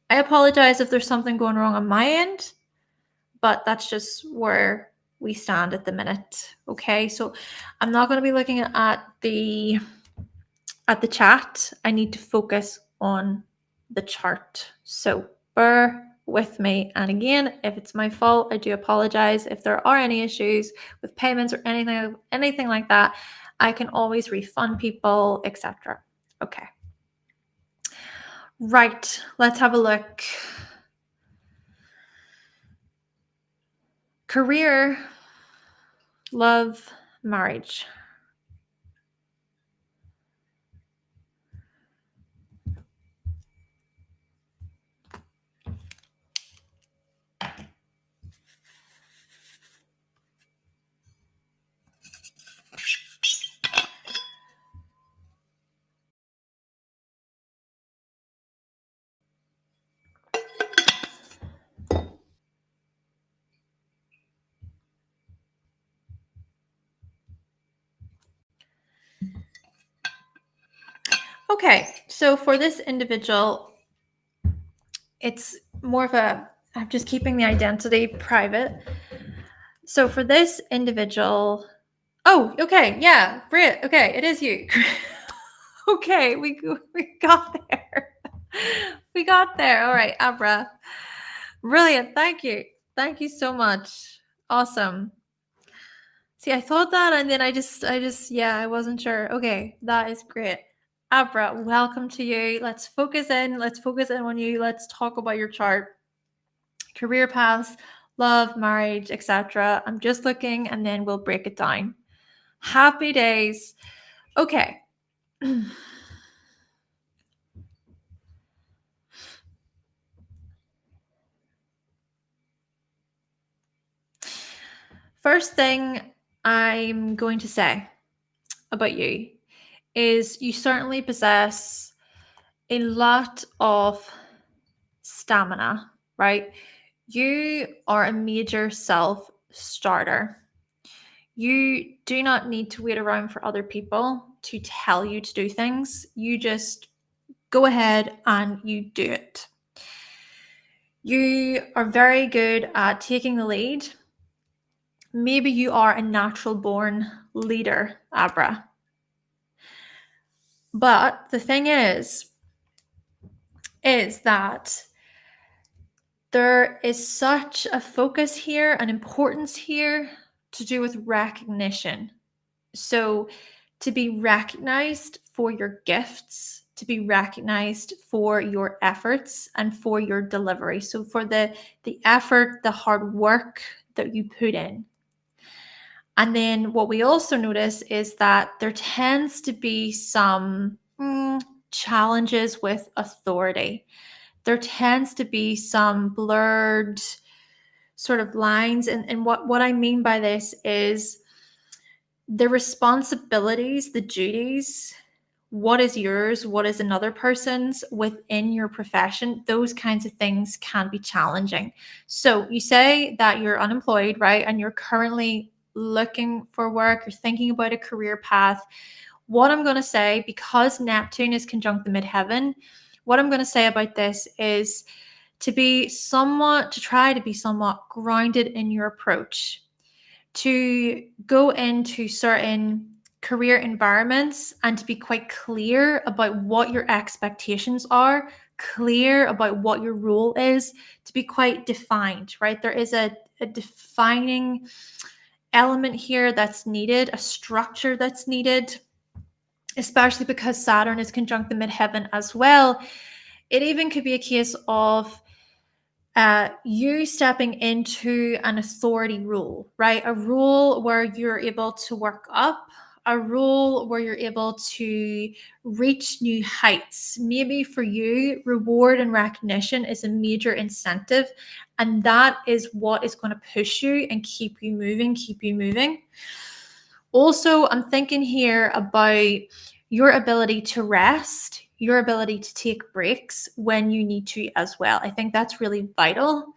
I apologize if there's something going wrong on my end, but that's just where we stand at the minute. Okay, so I'm not going to be looking at the chat. I need to focus on the chart. So bear with me. And again, if it's my fault, I do apologize. If there are any issues with payments or anything like that, I can always refund people, etc. Okay. Right, let's have a look. Career, love, marriage. Okay, so for this individual, it's more of I'm just keeping the identity private. So for this individual, oh, okay, yeah, Brit, okay, it is you. Okay, we got there. We got there. All right, Abra. Brilliant. Thank you. Thank you so much. Awesome. See, I thought that and then I just yeah, I wasn't sure. Okay, that is great. Abra, welcome to you. Let's focus in. Let's focus in on you. Let's talk about your chart. Career paths, love, marriage, etc. I'm just looking and then we'll break it down. Happy days. Okay. First thing I'm going to say about you is you certainly possess a lot of stamina, right? You are a major self starter. You do not need to wait around for other people to tell you to do things. You just go ahead and you do it. You are very good at taking the lead. Maybe you are a natural born leader, Abra. But the thing is that there is such a focus here, an importance here to do with recognition. So to be recognized for your gifts, to be recognized for your efforts and for your delivery. So for the effort, the hard work that you put in. And then what we also notice is that there tends to be some challenges with authority. There tends to be some blurred sort of lines. And what I mean by this is the responsibilities, the duties, what is yours, what is another person's within your profession, those kinds of things can be challenging. So you say that you're unemployed, right? And you're currently looking for work, you're thinking about a career path. What I'm going to say, because Neptune is conjunct the midheaven, what I'm going to say about this is to try to be somewhat grounded in your approach, to go into certain career environments and to be quite clear about what your expectations are, clear about what your role is, to be quite defined, right? There is a defining element here that's needed, a structure that's needed, especially because Saturn is conjunct the midheaven as well. It even could be a case of you stepping into an authority role, right? A role where you're able to work up, a role where you're able to reach new heights. Maybe for you, reward and recognition is a major incentive, and that is what is going to push you and keep you moving. Also, I'm thinking here about your ability to rest, your ability to take breaks when you need to as well. I think that's really vital,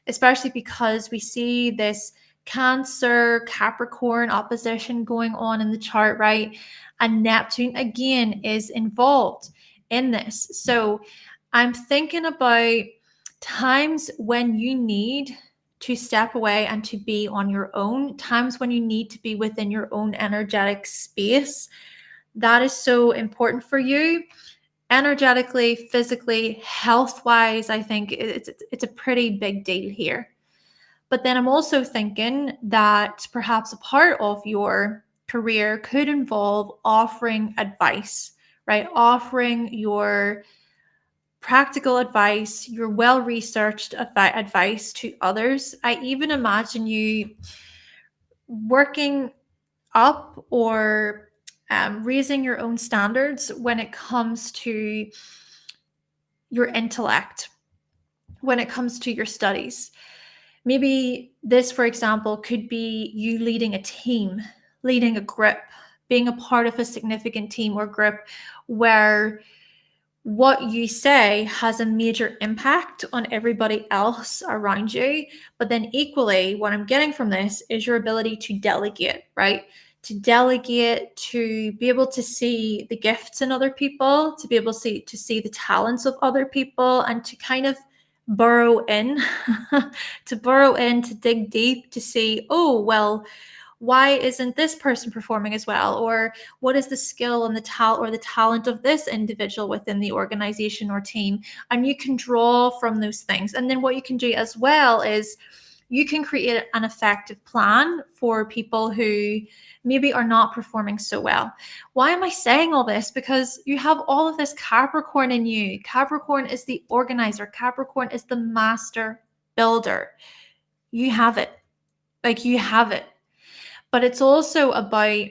especially because we see this Cancer, Capricorn opposition going on in the chart, right? And Neptune again is involved in this. So I'm thinking about times when you need to step away and to be on your own, times when you need to be within your own energetic space. That is so important for you. Energetically, physically, health-wise, I think it's a pretty big deal here. But then I'm also thinking that perhaps a part of your career could involve offering advice, right? Offering your practical advice, your well-researched advice to others. I even imagine you working up or raising your own standards when it comes to your intellect, when it comes to your studies. Maybe this, for example, could be you leading a team, leading a group, being a part of a significant team or group where what you say has a major impact on everybody else around you. But then equally, what I'm getting from this is your ability to delegate, right? To delegate, to be able to see the gifts in other people, to be able to see the talents of other people, and to kind of burrow in, to dig deep, to see, oh, well, why isn't this person performing as well? Or what is the skill and the talent of this individual within the organization or team? And you can draw from those things. And then what you can do as well is you can create an effective plan for people who maybe are not performing so well. Why am I saying all this? Because you have all of this Capricorn in you. Capricorn is the organizer. Capricorn is the master builder. You have it. You have it. But it's also about,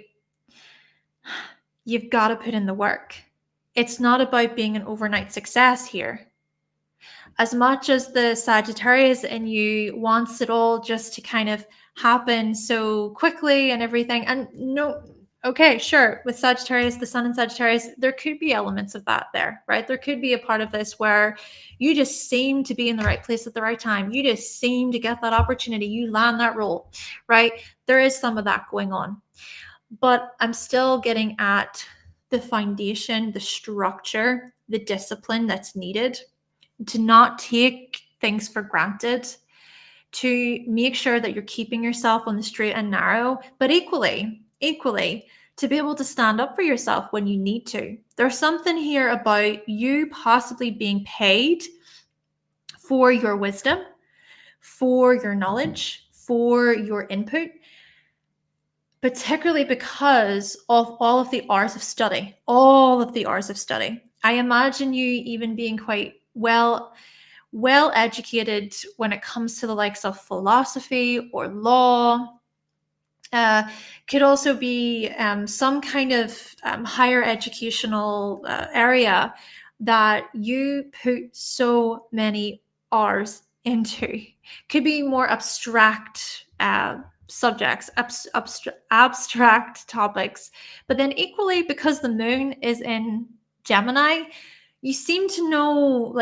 you've got to put in the work. It's not about being an overnight success here. As much as the Sagittarius in you wants it all just to kind of happen so quickly and everything, and no, okay, sure, with Sagittarius, the sun in Sagittarius, there could be elements of that there, right? There could be a part of this where you just seem to be in the right place at the right time. You just seem to get that opportunity. You land that role, right? There is some of that going on. But I'm still getting at the foundation, the structure, the discipline that's needed to not take things for granted, to make sure that you're keeping yourself on the straight and narrow, but equally, to be able to stand up for yourself when you need to. There's something here about you possibly being paid for your wisdom, for your knowledge, for your input, particularly because of all of the hours of study, I imagine you even being quite well educated when it comes to the likes of philosophy or law. Could also be some kind of higher educational area that you put so many hours into. Could be more abstract subjects, abstract topics. But then equally, because the moon is in Gemini, you seem to know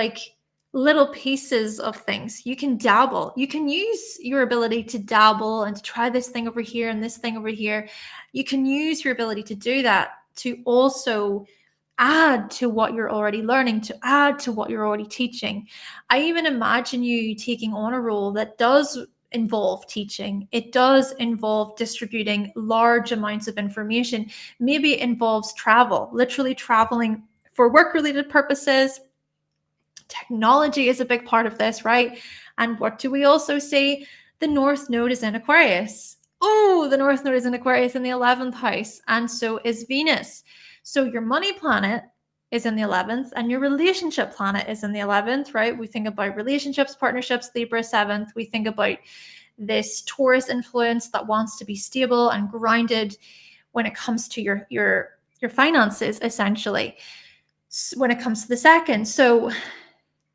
little pieces of things. You can dabble. You can use your ability to dabble and to try this thing over here and this thing over here. You can use your ability to do that to also add to what you're already learning, to add to what you're already teaching. I even imagine you taking on a role that does involve teaching. It does involve distributing large amounts of information. Maybe it involves travel, literally traveling for work-related purposes. Technology is a big part of this, right? And what do we also see? The North Node is in Aquarius. Oh, the North Node is in Aquarius in the 11th house, and so is Venus. So your money planet is in the 11th, and your relationship planet is in the 11th, right? We think about relationships, partnerships, Libra 7th. We think about this Taurus influence that wants to be stable and grounded when it comes to your finances, essentially, when it comes to the second. So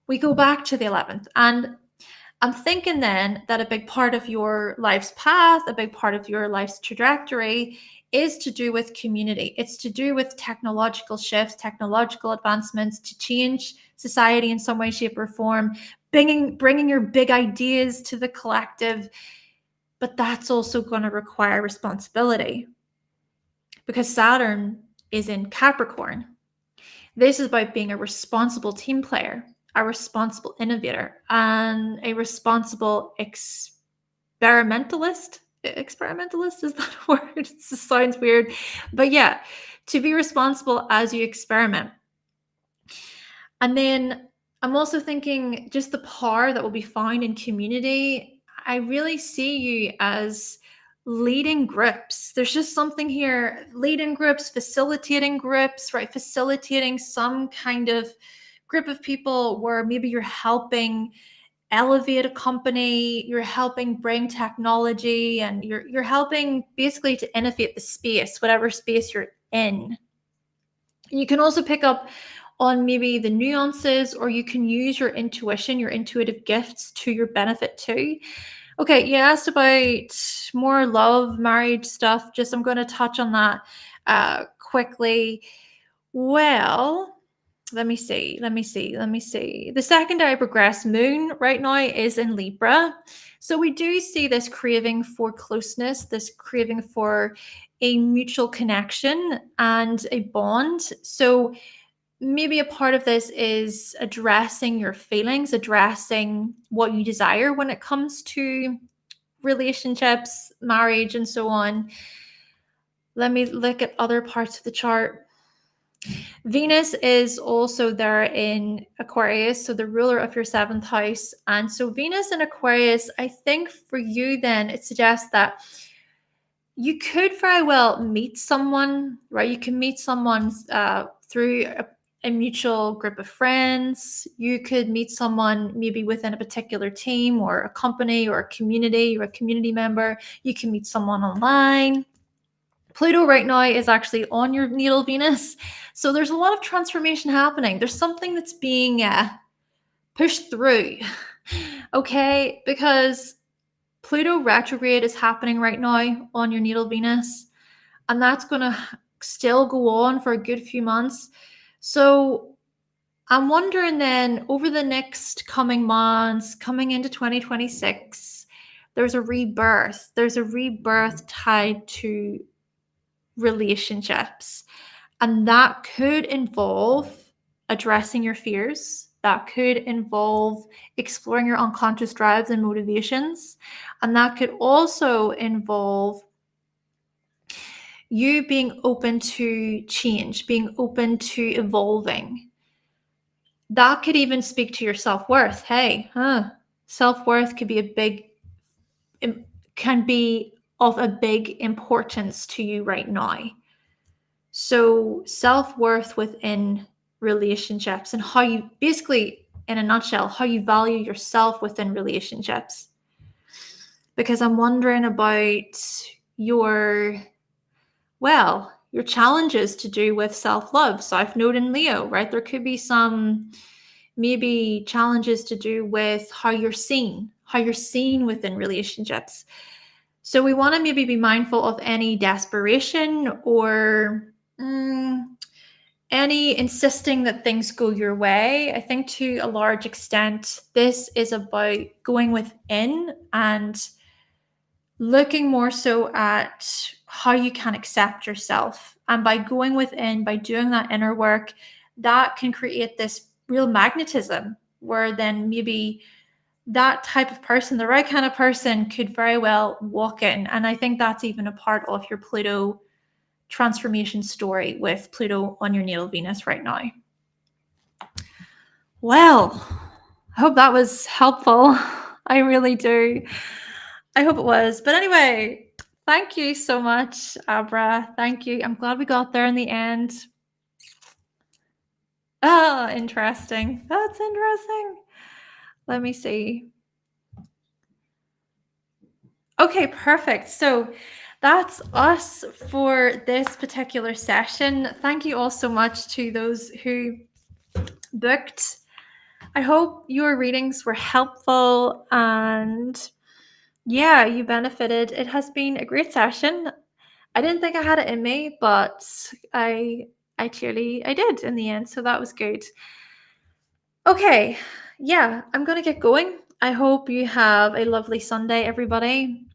we go back to the 11th, and I'm thinking then that a big part of your life's path, a big part of your life's trajectory is to do with community. It's to do with technological shifts, technological advancements to change society in some way, shape, or form, bringing your big ideas to the collective. But that's also going to require responsibility because Saturn is in Capricorn. This is about being a responsible team player. a responsible innovator and a responsible experimentalist. Experimentalist, is that a word? It just sounds weird. But yeah, to be responsible as you experiment. And then I'm also thinking just the power that will be found in community. I really see you as leading groups. There's just something here, leading groups, right? Facilitating some kind of group of people where maybe you're helping elevate a company, you're helping bring technology, and you're helping basically to innovate the space, whatever space you're in. You can also pick up on maybe the nuances, or you can use your intuition, your intuitive gifts to your benefit too. Okay, you asked about more love, marriage stuff. Just I'm going to touch on that quickly. Well, let me see. The secondary progressed moon right now is in Libra. So we do see this craving for closeness, this craving for a mutual connection and a bond. So maybe a part of this is addressing your feelings, addressing what you desire when it comes to relationships, marriage, and so on. Let me look at other parts of the chart. Venus is also there in Aquarius, so the ruler of your 7th house. And so Venus in Aquarius, I think for you then, it suggests that you could very well meet someone, right? You can meet someone through a mutual group of friends. You could meet someone maybe within a particular team or a company or a community. You're a community member. You can meet someone online. Pluto right now is actually on your natal Venus. So there's a lot of transformation happening. There's something that's being pushed through, okay? Because Pluto retrograde is happening right now on your natal Venus, and that's going to still go on for a good few months. So I'm wondering then, over the next coming months, coming into 2026, there's a rebirth. There's a rebirth tied to relationships. And that could involve addressing your fears. That could involve exploring your unconscious drives and motivations. And that could also involve you being open to change, being open to evolving. That could even speak to your self-worth. Hey, self-worth could be can be of a big importance to you right now. So self-worth within relationships, and how you, basically in a nutshell, how you value yourself within relationships. Because I'm wondering about your challenges to do with self-love. South Node in Leo, right? There could be some maybe challenges to do with how you're seen within relationships. So we want to maybe be mindful of any desperation or any insisting that things go your way. I think to a large extent, this is about going within and looking more so at how you can accept yourself. And by going within, by doing that inner work, that can create this real magnetism where then maybe that type of person, the right kind of person, could very well walk in. And I think that's even a part of your Pluto transformation story, with Pluto on your natal Venus right now. Well, I hope that was helpful. I really do. I hope it was. But anyway, thank you so much, Abra. Thank you. I'm glad we got there in the end. Oh, interesting. That's interesting. Let me see. Okay, perfect. So that's us for this particular session. Thank you all so much to those who booked. I hope your readings were helpful and yeah, you benefited. It has been a great session. I didn't think I had it in me, but I clearly did in the end, so that was good. Okay, yeah, I'm going to get going. I hope you have a lovely Sunday, everybody.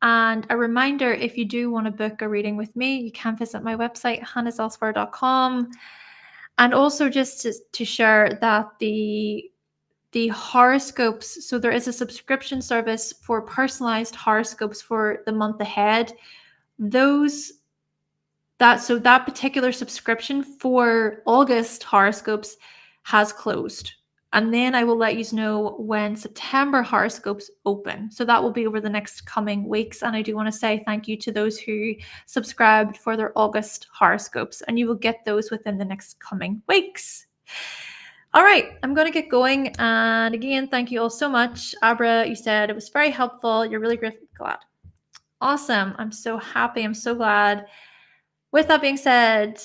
And a reminder, if you do want to book a reading with me, you can visit my website, hannahselsewhere.com. And also just to share that the the horoscopes. So there is a subscription service for personalized horoscopes for the month ahead. That particular subscription for August horoscopes has closed. And then I will let you know when September horoscopes open. So that will be over the next coming weeks. And I do want to say thank you to those who subscribed for their August horoscopes. And you will get those within the next coming weeks. All right, I'm going to get going. And again, thank you all so much. Abra, you said it was very helpful. You're really glad. Awesome. I'm so happy. I'm so glad. With that being said,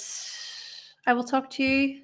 I will talk to you